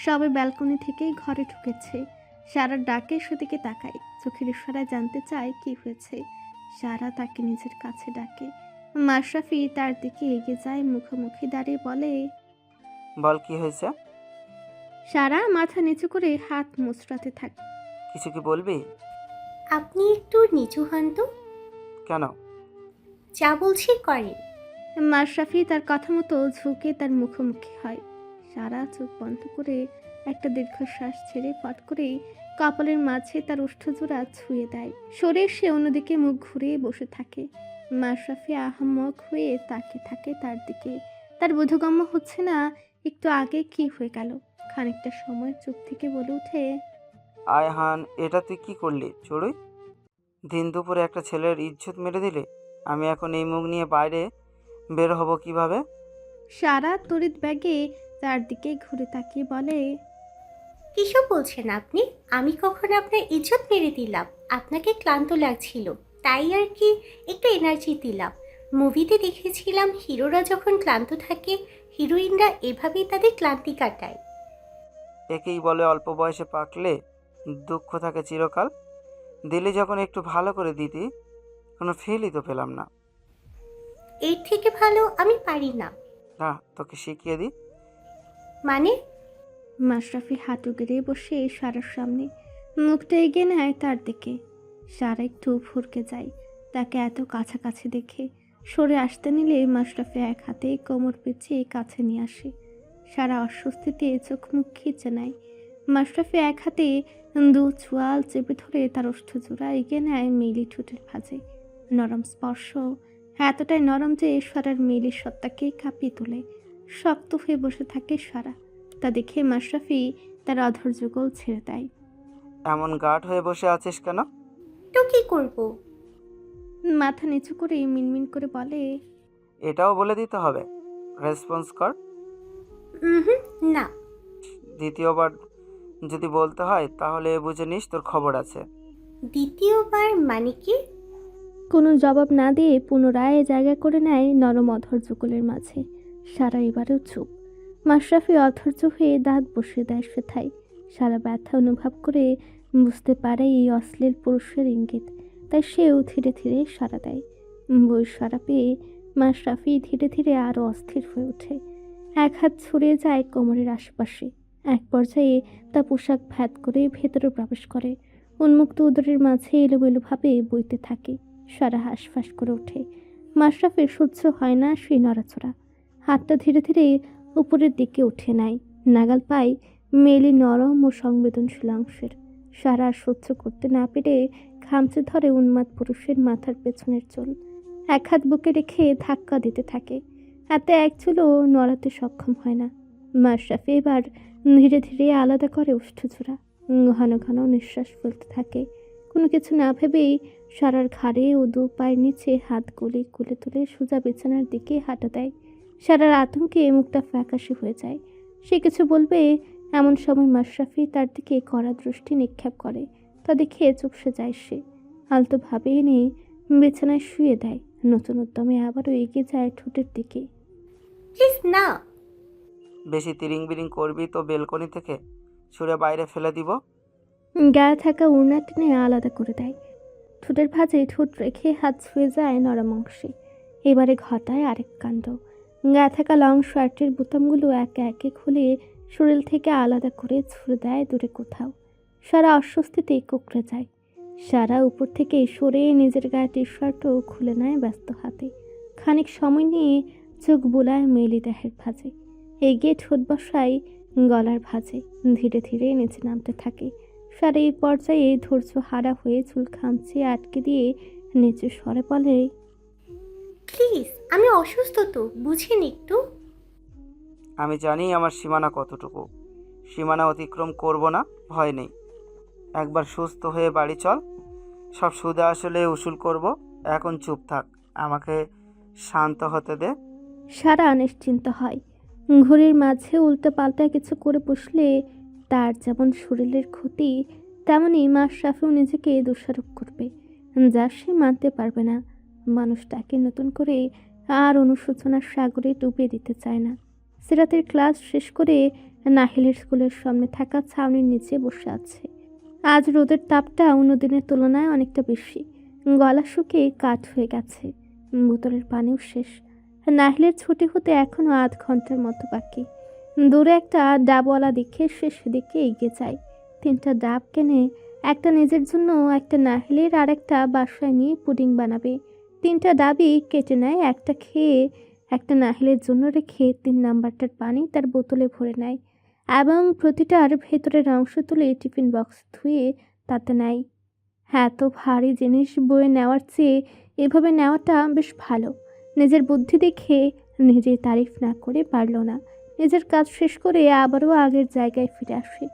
সবে ব্যালকনি থেকে ঘরে ঢুকেছে। সারার ডাকে সেদিকে তাকায়, চোখের ইশারায় জানতে চায় কি হয়েছে। সারা তাকে নিজের কাছে ডাকে। মাশরাফি তার দিকে এগিয়ে যায়, মুখোমুখি দাঁড়িয়ে বলে। বল কি হয়েছে? সারা মাথা নিচু করে হাত মুচড়াতে থাকে। কিছু কি বলবি? আপনি একটু নিচু হন তো। কেন? যা বলছি করেন। মাশরাফি তার কথা মতো ঝুঁকে তার মুখোমুখি হয়। সারা চোখ বন্ধ করে একটা দীর্ঘশ্বাস ছেড়ে পট করেই কপালের মাঝে তার ওষ্ঠজোড়া ছুঁয়ে দেয়। সরে সে অন্যদিকে মুখ ঘুরিয়ে বসে থাকে। মাশরাফি আহাম্মক হয়ে তাকিয়ে থাকে তার দিকে। তার বোধগম্য হচ্ছে না একটু আগে কি হয়ে গেল। খানিকটা সময় চুপ থেকে বলে ওঠে, আয়হান, এটা তুই কি করলি চড়ুই? দিন দুপুরে একটা ছেলের ইজ্জত মেরে দিলে। আমি এখন এই মুখ নিয়ে বাইরে বের হব কিভাবে? সারা তড়িৎ ব্যাগে তার দিকে ঘুরে তাকিয়ে বলে, কিসব বলছেন আপনি? আমি কখন আপনার ইজ্জত মেরে দিলাম? আপনাকে ক্লান্ত লাগছিল, তাই আর কি একটু এনার্জি দিলাম। মুভিতে দেখেছিলাম হিরোরা যখন ক্লান্ত থাকে হিরোইনরা এভাবেই তাদের ক্লান্তি কাটায়। একেই বলে অল্প বয়সে পাকলে দুঃখ থাকে চিরকাল। দিলে যখন একটু ভালো করে দিতি, কোনো ফিলই তো পেলাম না। এর থেকে ভালো আমি পারি না। না, তোকে শিখিয়ে দিই। মানে? মাশরাফি হাঁটু গেড়ে বসে সারার সামনে মুখটা এগিয়ে নেয় তার দিকে। সারা একটু ফুরকে যায় তাকে এত কাছাকাছি দেখে। সরে আসতে নিলে মাশরাফি এক হাতে কোমর পেঁচিয়ে কাছে নিয়ে আসে। সারা অস্বস্তিতে চোখ মুখ খিচে নেয়। মাশরাফি এক হাতে দু চোয়াল চেপে ধরে তার ওষ্ঠজোড়া এগিয়ে নেয় মেলি ঠোঁটের ভাঁজে। নরম স্পর্শ এতটাই নরম যে সারার মেলির সত্তাকে কাঁপিয়ে তোলে। শক্ত হয়ে বসে থাকে সারা। তা দেখে মাশরাফি তার অধৈর্য যুগল ছেড়ে দেয়। এমন গাঢ় হয়ে বসে আছিস কেন? তো কি করব? মাথা নিচু করে মিনমিন করে বলে, এটাও বলে দিতে হবে? রেসপন্স কর। না। দ্বিতীয়বার যদি বলতে হয় তাহলে বুঝে নিস তোর খবর আছে। দ্বিতীয়বার মানে কি? কোনো জবাব না দিয়ে পুনরায় জায়গা করে নেয় নরম অধৈর্য যুগলের মাঝে। সারা এবারেও চুপ। মাশরাফি অধৈর্য হয়ে দাঁত বসিয়ে দেয় সেথায়। সারা ব্যথা অনুভব করে বুঝতে পারে এই অশ্লীল পুরুষের ইঙ্গিত, তাই সেও ধীরে ধীরে সাড়া দেয়। বই সাড়া পেয়ে মাশরাফি ধীরে ধীরে আরও অস্থির হয়ে ওঠে। এক হাত ছড়িয়ে যায় কোমরের আশেপাশে। এক পর্যায়ে তা পোশাক ভ্যাদ করে ভেতরে প্রবেশ করে। উন্মুক্ত উদরের মাঝে এলোমেলোভাবে বইতে থাকে। সারা হাঁসফাঁস করে ওঠে। মাশরাফির সহ্য হয় না সেই নড়াচড়া। হাতটা ধীরে ধীরে উপরের দিকে উঠে নেয়। নাগাল পায় মেলি নরম ও সংবেদনশীল অংশের। সারা আর সহ্য করতে না পেরে খামচে ধরে উন্মাদ পুরুষের মাথার পেছনের চুল। এক হাত বুকে রেখে ধাক্কা দিতে থাকে। হাতে এক চুলও নড়াতে সক্ষম হয় না। মাশরাফি এবার ধীরে ধীরে আলাদা করে ওষ্ঠজোড়া। ঘন ঘন নিঃশ্বাস ফেলতে থাকে। কোনো কিছু না ভেবেই সারার ঘাড়ে ও দু পায়ের নিচে হাত গলি কুলে তুলে সোজা বিছানার দিকে হাঁটা দেয়। সারার আতঙ্কে মুখটা ফ্যাকাশে হয়ে যায়। সে কিছু বলবে এমন সময় মাশরাফি তার দিকে কড়া দৃষ্টি নিক্ষেপ করে। তা দেখে চুপসে যায় সে। আলতোভাবে এনে বিছানায় শুয়ে দেয়। নতুন উদ্যমে আবারও এগিয়ে যায় ঠোঁটের দিকে। প্লিজ না। বেশি তিরিং বিরিং করবি তো বেলকনি থেকে ছুঁড়ে বাইরে ফেলে দিব। গায়ে থাকা ওড়না টেনে আলাদা করে দেয়। ঠোঁটের ভাঁজে ঠোঁট রেখে হাত ছুঁয়ে যায় নরম অংশে। এবারে ঘটায় আরেক কাণ্ড। গায়ে থাকা লং শার্টের বোতামগুলো একে একে খুলে শরীর থেকে আলাদা করে ছুঁড়ে দেয় দূরে কোথাও। সারা অস্বস্তিতে কুঁকড়ে যায়। সারা উপর থেকে সরে নিজের গায়ে টি শার্টও খুলে নেয় ব্যস্ত হাতে। খানিক সময় নিয়ে চোখ বোলায় মেলি দেহের ভাঁজে। এগিয়ে ঠোঁট বসায় গলার ভাঁজে। ধীরে ধীরে নিচে নামতে থাকে। সারা এই পর্যায়ে ধৈর্য হারা হয়ে চুল খামচে আটকে দিয়ে নিচে সরে বলে, প্লিজ, আমি অসুস্থ তো, বুঝেন একটু। আমি জানি আমার সীমানা কতটুকু। সীমানা অতিক্রম করব না, ভয় নেই। একবার সুস্থ হয়ে বাড়ি চল, সব সুদে আসলে উসুল করব। এখন চুপ থাক, আমাকে শান্ত হতে দে। সারা নিশ্চিন্ত হয়। ঘড়ির মাঝে উল্টো পাল্টা কিছু করে বসলে তার যেমন শরীরের ক্ষতি, তেমনই মাশরাফিও নিজেকে দোষারোপ করবে, যা সে মানতে পারবে না। মানুষটাকে নতুন করে আর অনুশোচনার সাগরে ডুবিয়ে দিতে চায় না। সিরাতের ক্লাস শেষ করে নাহিলের স্কুলের সামনে থাকা ছাউনির নিচে বসে আছে। আজ রোদের তাপটা অন্য দিনের তুলনায় অনেকটা বেশি। গলা শুকিয়ে কাঠ হয়ে গেছে। বোতলের পানিও শেষ। নাহিলের ছুটি হতে এখনও আধ ঘন্টার মতো বাকি। দূরে একটা ডাবওয়ালা দেখে সে সেদিকে এগিয়ে যায়। 3টা ডাব কেনে, একটা নিজের জন্য, একটা নাহিলের, আর একটা বাসায় নিয়ে পুডিং বানাবে। 3টা ডাবই কেটে নেয়, একটা খেয়ে একটা নাহিলের জন্য রেখে 3 নাম্বারটার পানি তার বোতলে ভরে নেয় এবং প্রতিটার ভেতরের অংশ তুলে টিফিন বক্স ধুয়ে তাতে নেয়। হ্যাঁ, এত ভারী জিনিস বয়ে নেওয়ার চেয়ে এভাবে নেওয়াটা বেশ ভালো। নিজের বুদ্ধি দেখে নিজেই তারিফ না করে পারল না। নিজের কাজ শেষ করে আবারও আগের জায়গায় ফিরে আসে।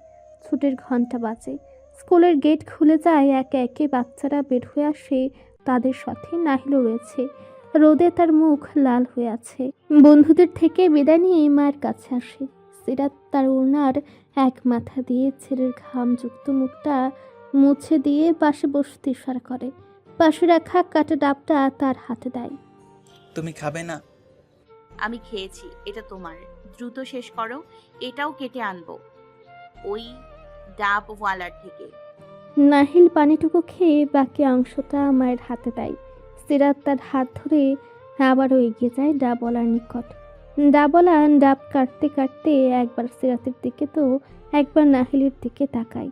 ছুটির ঘন্টা বাজে, স্কুলের গেট খুলে যায়, একে একে বাচ্চারা বের হয়ে আসে, তাদের সাথে নাহিলও রয়েছে। রোদে তার মুখ লাল হয়ে আছে। বন্ধুদের থেকে বিদায় নিয়ে মায়ের কাছে আসে। সিরাত তার ওড়নার এক মাথা দিয়ে ছেলের ঘামযুক্ত মুখটা মুছে দিয়ে পাশে বসতে ইশারা করে। পাশে রাখা কাটা ডাবটা তার হাতে দেয়। তুমি খাবে না? আমি খেয়েছি, এটা তোমার। দ্রুত শেষ করো, এটাও কেটে আনবো ওই ডাবওয়ালার থেকে। নাহিল পানিটুকু খেয়ে বাকি অংশটা মায়ের হাতে দেয়। সিরাত তার হাত ধরে আবারও এগিয়ে যায় ডাবওয়ালার নিকট। ডাবওয়ালা ডাব কাটতে কাটতে একবার সিরাতের দিকে তো একবার নাহিলের দিকে তাকায়।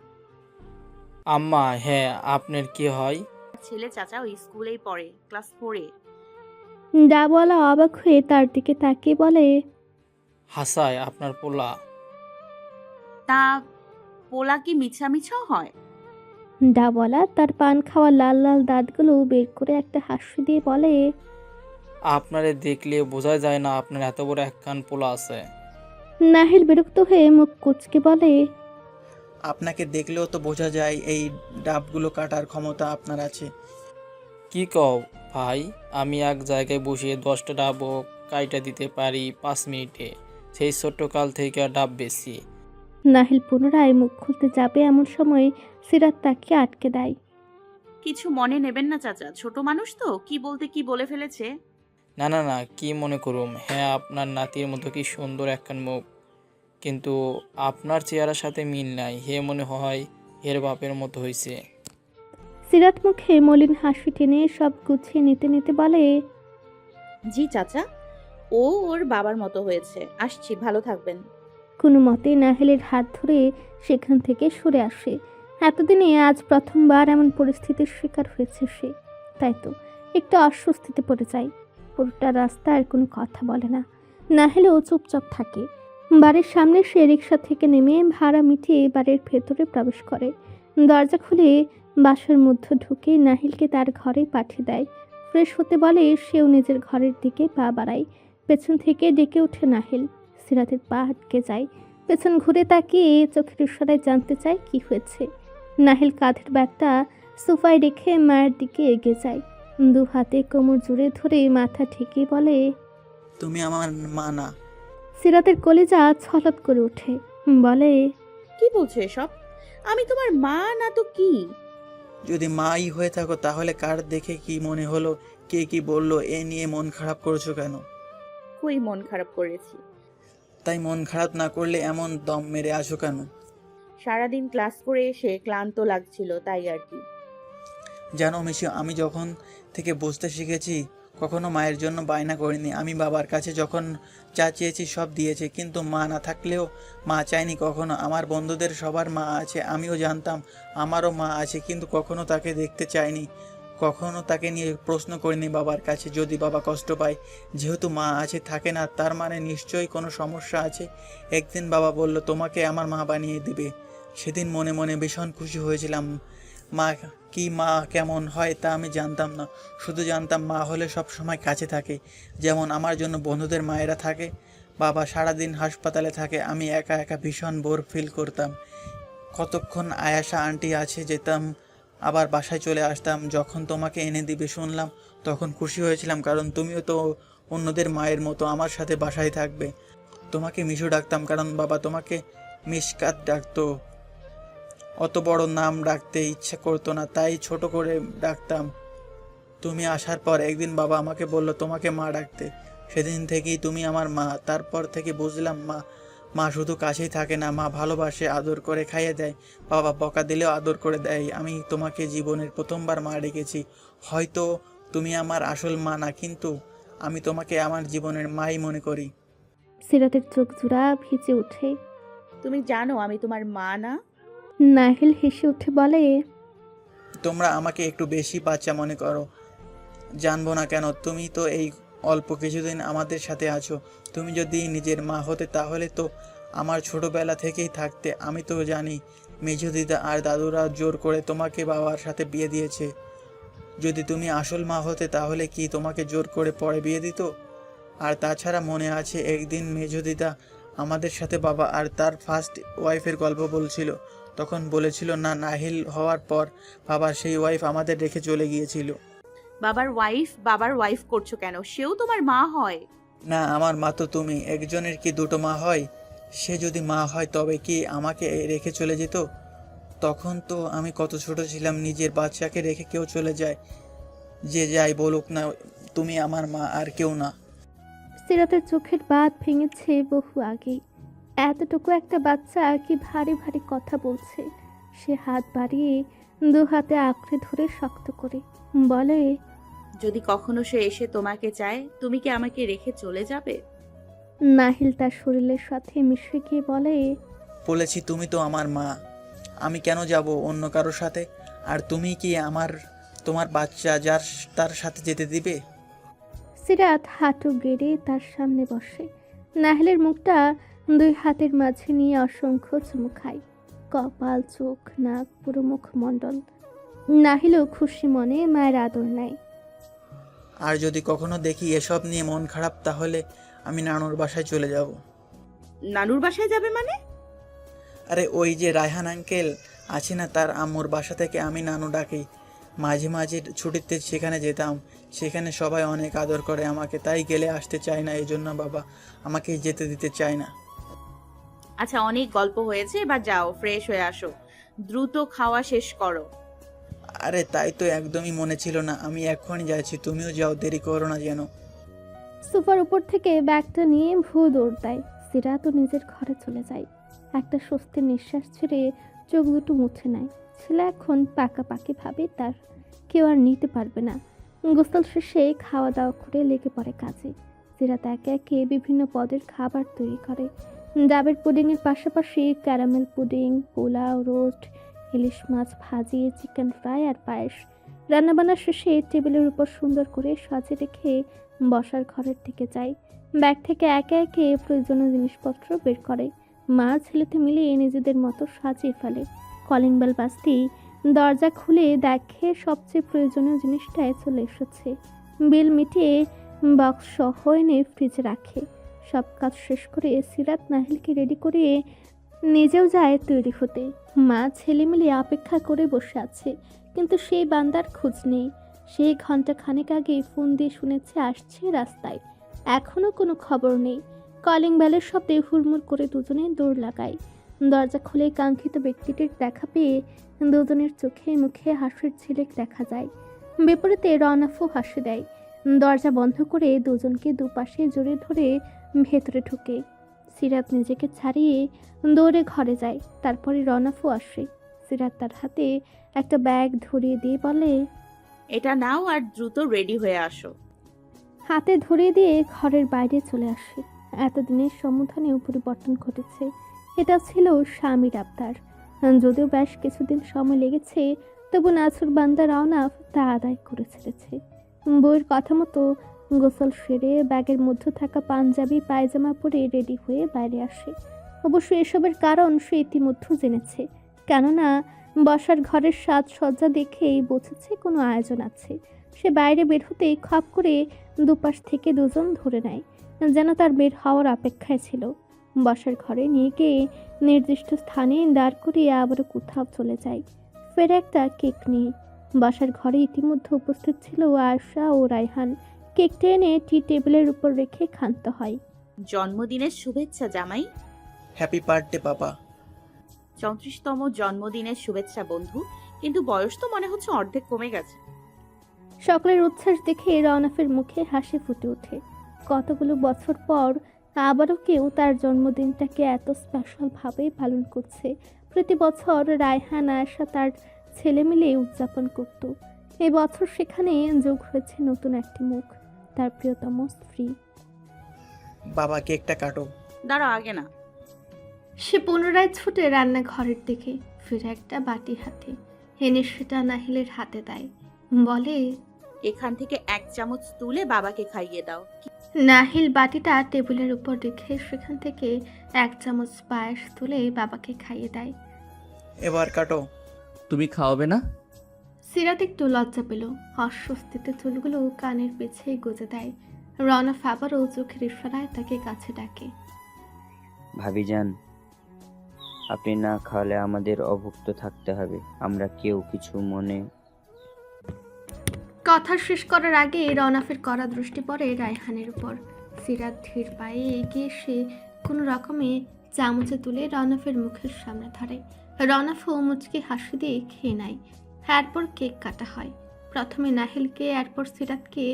আম্মা, হ্যাঁ আপনার কি হয়? ছেলে চাচা ওই স্কুলেই পড়ে, ক্লাস 4-এ। ডাবওয়ালা অবাক হয়ে তার দিকে তাকিয়ে বলে, হাসায় আপনার পোলা? তা পোলা কি মিছামিছা হয়? ডাবওয়ালা তার পান খাওয়া লাল লাল দাঁতগুলো বের করে একটা হাসি দিয়ে বলে, আপনারে দেখলে বোঝা যায় না আপনার এত বড় একখান পোলা আছে। নাহিল বিরক্ত হয়ে মুখ কুঁচকে বলে, আপনাকে দেখলেও তো বোঝা যায় এই ডাবগুলো কাটার ক্ষমতা আপনার আছে। কি কও ভাই, আমি এক জায়গায় বসে 10টা ডাবও কাইটা দিতে পারি 5 মিনিটে। সেই ছোট্ট কাল থেকে ডাব বেশি। নাহিল পুনরায় মুখ খুলতে যাবে এমন সময় সিরাত তাকে আটকে দেয়। কিছু মনে নেবেন না চাচা, ছোট মানুষ তো, কি বলতে কি বলে ফেলেছে। না না না, কি মনে করুম? হ্যাঁ, আপনার নাতির মতো কি সুন্দর একখান মুখ, কিন্তু আপনার চেহারার সাথে মিল নাই। হে মনে হয় এর বাপের মতো হয়েছে। সিরাত মুখে মলিন হাসি টেনে সব গুছিয়ে নিতে নিতে বলে, জি চাচা, ও ওর বাবার মতো হয়েছে। আসছি, ভালো থাকবেন। কোনো মতে নাহিলের হাত ধরে সেখান থেকে সরে আসে। এতদিনে আজ প্রথমবার এমন পরিস্থিতির শিকার হয়েছে সে। তাই তো একটু অস্বস্তিতে পড়ে যায়। পুরোটা রাস্তা আর কোনো কথা বলে না, নাহিলেও চুপচাপ থাকে। বাড়ির সামনে সে রিক্সা থেকে নেমে ভাড়া মিটিয়ে বাড়ির ভেতরে প্রবেশ করে। দরজা খুলে বাসার মধ্যে ঢুকে নাহিলকে তার ঘরে পাঠিয়ে দেয়। ফ্রেশ হতে বলে, সেও নিজের ঘরের দিকে পা বাড়ায়। পেছন থেকে ডেকে ওঠে নাহিল। সিরাতের পা আটকে যায়। পেছন ঘুরে তাকিয়ে চোখের ইশারায় জানতে চায় কি হয়েছে। নাহিল কাঁধের ব্যাগটা সোফায় রেখে মায়ের দিকে এগিয়ে যায়। 2 হাতে কোমর জুড়ে ধরে মাথা ঠেকে বলে, তুমি আমার মা না। সিরাতের কলিজা ছলৎ করে ওঠে। বলে, কি বলছো এসব? আমি তোমার মা না তো কি? যদি মাই হয়ে থাকো তাহলে কার দেখে কি মনে হলো, কে কি বললো, এ নিয়ে মন খারাপ করছো কেন? কই মন খারাপ করেছি? তাই মন খারাপ না করলে এমন দম মেরে আসো কেন? সারাদিন ক্লাস করে এসে ক্লান্ত লাগছিল, তাই আর কি। জানো মিশু, আমি যখন থেকে বুঝতে শিখেছি কখনো মায়ের জন্য বায়না করিনি। আমি বাবার কাছে যখন যা চেয়েছি সব দিয়েছি, কিন্তু মা না থাকলেও মা চাইনি কখনো। আমার বন্ধুদের সবার মা আছে, আমিও জানতাম আমারও মা আছে, কিন্তু কখনো তাকে দেখতে চাইনি, কখনো তাকে নিয়ে প্রশ্ন করিনি বাবার কাছে। যদি বাবা কষ্ট পায়, যেহেতু মা আছে থাকে না, তার মানে নিশ্চয়ই কোনো সমস্যা আছে। একদিন বাবা বলল তোমাকে আমার মা বানিয়ে দিবে। সেদিন মনে মনে ভীষণ খুশি হয়েছিলাম। মা কি, মা কেমন হয় তা আমি জানতাম না, শুধু জানতাম মা হলে সব সময় কাছে থাকে, যেমন আমার জন্য বন্ধুদের মায়েরা থাকে। বাবা সারাদিন হাসপাতালে থাকে, আমি একা একা ভীষণ বোর ফিল করতাম। কতক্ষণ আয়াশা আন্টি আছে যেতাম, আবার বাসায় চলে আসতাম। যখন তোমাকে এনে দিবে শুনলাম তখন খুশি হয়েছিলাম, কারণ তুমিও তো অন্যদের মায়ের মতো আমার সাথে বাসায় থাকবে। তোমাকে মিশু ডাকতাম কারণ বাবা তোমাকে মিশকাত ডাকতো। অত বড় নাম ডাকতে ইচ্ছা করতো না, তাই ছোট করে ডাকতাম। তুমি আসার পর একদিন বাবা আমাকে বলল তোমাকে মা ডাকতে। সেদিন থেকেই তুমি আমার মা। তারপর থেকে বুঝলাম মা শুধু কাছেই থাকে না, মা ভালোবাসে, আদর করে খাইয়ে দেয়, বাবা বকা দিলেও আদর করে দেয়। আমি তোমাকে জীবনের প্রথমবার মা ডেকেছি। হয়তো তুমি আমার আসল মা না, কিন্তু আমি তোমাকে আমার জীবনের মাই মনে করি। সিরাতের চোখ জোড়া ভিজে ওঠে। তুমি জানো আমি তোমার মা না? নাহিল হেসে উঠে বলে, তোমরা আমাকে একটু বেশি বাচ্চা মনে করো। জানবো না কেন, তুমি তো এই অল্প কিছুদিন আমাদের সাথে আছো। তুমি যদি নিজের মা হতে তাহলে তো আমার ছোটবেলা থেকেই থাকতে। আমি তো জানি মেজো দিদা আর দাদুরা জোর করে তোমাকে বাবার সাথে বিয়ে দিয়েছে। যদি তুমি আসল মা হতে তাহলে কি তোমাকে জোর করে পরে বিয়ে দিত? আর তাছাড়া মনে আছে একদিন মেজো দিদা আমাদের সাথে বাবা আর তার ফার্স্ট ওয়াইফের গল্প বলছিল। তখন বলেছিল না, নাহিল হওয়ার পর বাবার সেই ওয়াইফ আমাদের রেখে চলে গিয়েছিল। বাবার ওয়াইফ করছো কেন? সেও তোমার মা হয়। না, আমার মা তো তুমি। একজনের কি দুটো মা হয়? সে যদি মা হয় তবে কি আমাকে রেখে চলে যেত? তখন তো আমি কত ছোট ছিলাম। নিজের বাচ্চাকে রেখে কেউ চলে যায়, যে যাই বলুক না, তুমি আমার মা আর কেউ না। সিরাতের চোখের বাঁধ ভেঙেছে বহু আগেই। এতটুকু একটা বাচ্চা কি ভারী ভারী কথা বলছে। সে হাত বাড়িয়ে দু হাতে আঁকড়ে ধরে শক্ত করে বলে, যদি কখনো সে এসে তোমাকে চায়, তুমি কি আমাকে রেখে চলে যাবে? নাহিল তার শরীরের সাথে মিশে গিয়ে বলে, বলেছি তুমি তো আমার মা, আমি কেন যাব অন্য কারোর সাথে? আর তুমি কি তোমার বাচ্চা তার সাথে যেতে দিবে? সিরাত হাঁটু গেড়ে তার সামনে বসে। নাহিলের মুখটা দুই হাতের মাঝে নিয়ে অসংখ্য চুমু খায়। কপাল, চোখ, নাক, পুরো মুখমণ্ডল। নাহিলও খুশি মনে মায়ের আদর নেয়। আর যদি কখনো দেখি এসব নিয়ে মন খারাপ, তাহলে আমি নানুর বাসায় চলে যাব। নানুর বাসায় যাবে মানে? আরে ওই যে রায়হান আঙ্কেল আছে না, তার আম্মুর বাসা থেকে আমি নানু ডাকি। মাঝে মাঝে ছুটিতে সেখানে যেতাম। সেখানে সবাই অনেক আদর করে আমাকে, তাই গেলে আসতে চায় না। এই জন্য বাবা আমাকে যেতে দিতে চায় না। আচ্ছা, অনেক গল্প হয়েছে, এবার যাও, ফ্রেশ হয়ে আসো, দ্রুত খাওয়া শেষ করো। আরে তাই তো একদমই মনে ছিল না। আমি এখনই যাচ্ছি, তুমিও যাও, দেরি করো না যেন। সোফার উপর থেকে ব্যাগটা নিয়ে দৌড় দেয়। সিরাতও নিজের ঘরে চলে যায়। একটা স্বস্তির নিঃশ্বাস ছেড়ে চোখ দুটো মুছে নেয়। ছেলে এখন পাকাপাকি ভাবে তার কেউ আর নিতে পারবে না। গোসল শেষে খাওয়া দাওয়া করে লেগে পড়ে কাজে। সিরাত একে একে বিভিন্ন পদের খাবার তৈরি করে। ডাবের পুডিংয়ের পাশাপাশি ক্যারামেল পুডিং, পোলাও, রোস্ট, ইলিশ মাছ ভাজি, চিকেন ফ্রাই আর পায়েস। রান্নাবান্না শেষে টেবিলের উপর সুন্দর করে সাজিয়ে রেখে বসার ঘরের দিকে যায়। ব্যাগ থেকে একে একে প্রয়োজনীয় জিনিসপত্র বের করে। মা ছেলেতে মিলিয়ে নিজেদের মতো সাজিয়ে ফেলে। কলিং বেল বাজতেই দরজা খুলে দেখে সবচেয়ে প্রয়োজনীয় জিনিসটাই চলে এসেছে। বিল মিটিয়ে বক্স সহ এনে ফ্রিজে রাখে। সব কাজ শেষ করে সিরাত নাহিলকে রেডি করে নিজেও যায় তৈরি হতে। মা ছেলে মিলে অপেক্ষা করে বসে আছে, কিন্তু সেই বান্দার খোঁজ নেই। সেই ঘন্টা খানেক আগে ফোন দিয়ে শুনেছে আসছে রাস্তায়, এখনও কোনো খবর নেই। কলিং বেলের শব্দে হুড়মুড় করে দুজনে দৌড় লাগায়। দরজা খুলে কাঙ্ক্ষিত ব্যক্তিটির দেখা পেয়ে দুজনের চোখে মুখে হাসির ঝিলিক দেখা যায়। বিপরীতে রওনাফও হাসি দেয়। দরজা বন্ধ করে দুজনকে দুপাশে জড়িয়ে ধরে ভেতরে ঢুকে। সিরাত নিজেকে ছাড়িয়ে দৌড়ে ঘরে যায়। তারপরে রওনাফও আসে। সিরাত তার হাতে একটা ব্যাগ ধরিয়ে দিয়ে বলে, এটা নাও আর দ্রুত রেডি হয়ে আসো। হাতে ধরিয়ে দিয়ে ঘরের বাইরে চলে আসে। এতদিনের সম্বোধনেও পরিবর্তন ঘটেছে। এটা ছিল স্বামীর আবদার। যদিও বেশ কিছুদিন সময় লেগেছে, তবু নাছুর বান্দা রওনাফ তা আদায় করে ছেড়েছে। বইয়ের কথা মতো গোসল সেরে ব্যাগের মধ্যে থাকা পাঞ্জাবি পায়জামা পরে রেডি হয়ে বাইরে আসে। অবশ্য এসবের কারণ সে ইতিমধ্যে জেনেছে, কেননা বসার ঘরের সাজসজ্জা দেখেই বুঝেছে কোনো আয়োজন আছে। সে বাইরে বের হতেই খপ করে দুপাশ থেকে দুজন ধরে নেয়, যেন তার বের হওয়ার অপেক্ষায় ছিল। বসার ঘরে নিয়ে গিয়ে নির্দিষ্ট স্থানে দাঁড় করিয়ে আবারও কোথাও চলে যায়, ফের একটা কেক নিয়ে। বসার ঘরে ইতিমধ্যে উপস্থিত ছিল আয়শা ও রায়হান। কেকটা এনে টি টেবিলের উপর রেখে ক্ষান্ত হয়। জন্মদিনের শুভেচ্ছা জামাই। হ্যাপি বার্থডে পাপা। 34তম জন্মদিনের শুভেচ্ছা বন্ধু, কিন্তু বয়স তো মনে হচ্ছে অর্ধেক কমে গেছে। সকলের উচ্ছ্বাস দেখে রওনাফের মুখে হাসি ফুটে ওঠে। কতগুলো বছর পর আবারও কেউ তার জন্মদিনটাকে এত স্পেশালভাবে পালন করছে। প্রতি বছর রায়হান আয়েশা তার ছেলে মিলে উদযাপন করত। এই বছর সেখানে যোগ হয়েছে নতুন একটি মুখ, তার প্রিয়তম স্ত্রী। বাবা কেকটা কাটো। দাঁড়াও, আগে না। সে পুনরায় ছুটে রান্নাঘরের দিকে ফিরে একটা বাটি হাতে এনে সেটা নাহিলের হাতে দেয়, বলে, এখান থেকে 1 চামচ তুলে বাবাকে খাইয়ে দাও। নাহিল বাটিটা টেবিলের উপর রেখে সেখান থেকে 1 চামচ পায়েস তুলে বাবাকে খাইয়ে দেয়। এবার কাটো। তুমি খাওয়াবে না? সিরাত একটু লজ্জা পেল, অস্বস্তিতে চুলগুলো কানের পিছে গুজে দেয়। রনফ আবারও চোখের ইশারায় তাকে কাছে ডাকে। ভাবিজান, আপনি না খাওয়ালে আমাদের অভুক্ত থাকতে হবে। আমরা কেউ কিছু মনে। কথা শেষ করার আগে রনফের কড়া দৃষ্টি পড়ে রায়হানের উপর। সিরাত ধীর পায়ে এগিয়ে এসে কোনো রকমে চামচে তুলে রনফের মুখের সামনে ধরে। রনফও মুচকি হাসি দিয়ে খেয়ে নেয়। এরপর কেক কাটা হয়। প্রথমে নাহিলকে, এরপর সিরাতকে,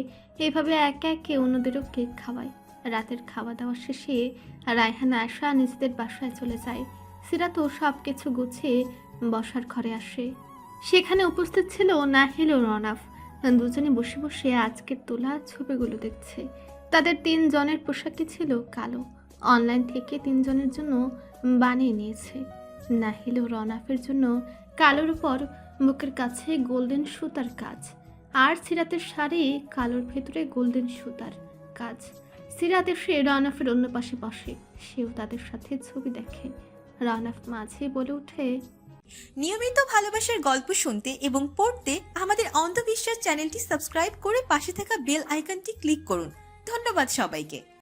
এভাবে একে একে অন্যদেরও কেক খাওয়ায়। রাতের খাওয়া দাওয়া শেষে রায়হান আশা নিজেদের বাসায় চলে যায়। সিরাতও সব কিছু গুছিয়ে বসার ঘরে আসে। সেখানে উপস্থিত ছিল নাহিল ও রনফ। দুজনে বসে বসে আজকের তোলা ছবিগুলো দেখছে। তাদের 3 জনের পোশাকই ছিল কালো। অনলাইন থেকে 3 জনের জন্য বানিয়ে নিয়েছে। নাহিল ও রনফের জন্য কালোর উপর বুকের কাছে গোল্ডেন সুতার কাজ, আর সিরাতের শাড়ি কালোর ভেতরে গোল্ডেন সুতার কাজ। সিরাত এসে রনফের অন্য পাশে বসে, সেও তাদের সাথে ছবি দেখে। রনফ মাঝে বলে ওঠে, নিয়মিত ভালোবাসার গল্প শুনতে এবং পড়তে আমাদের অন্ধবিশ্বাস চ্যানেলটি সাবস্ক্রাইব করে পাশে থাকা বেল আইকনটি ক্লিক করুন। ধন্যবাদ সবাইকে।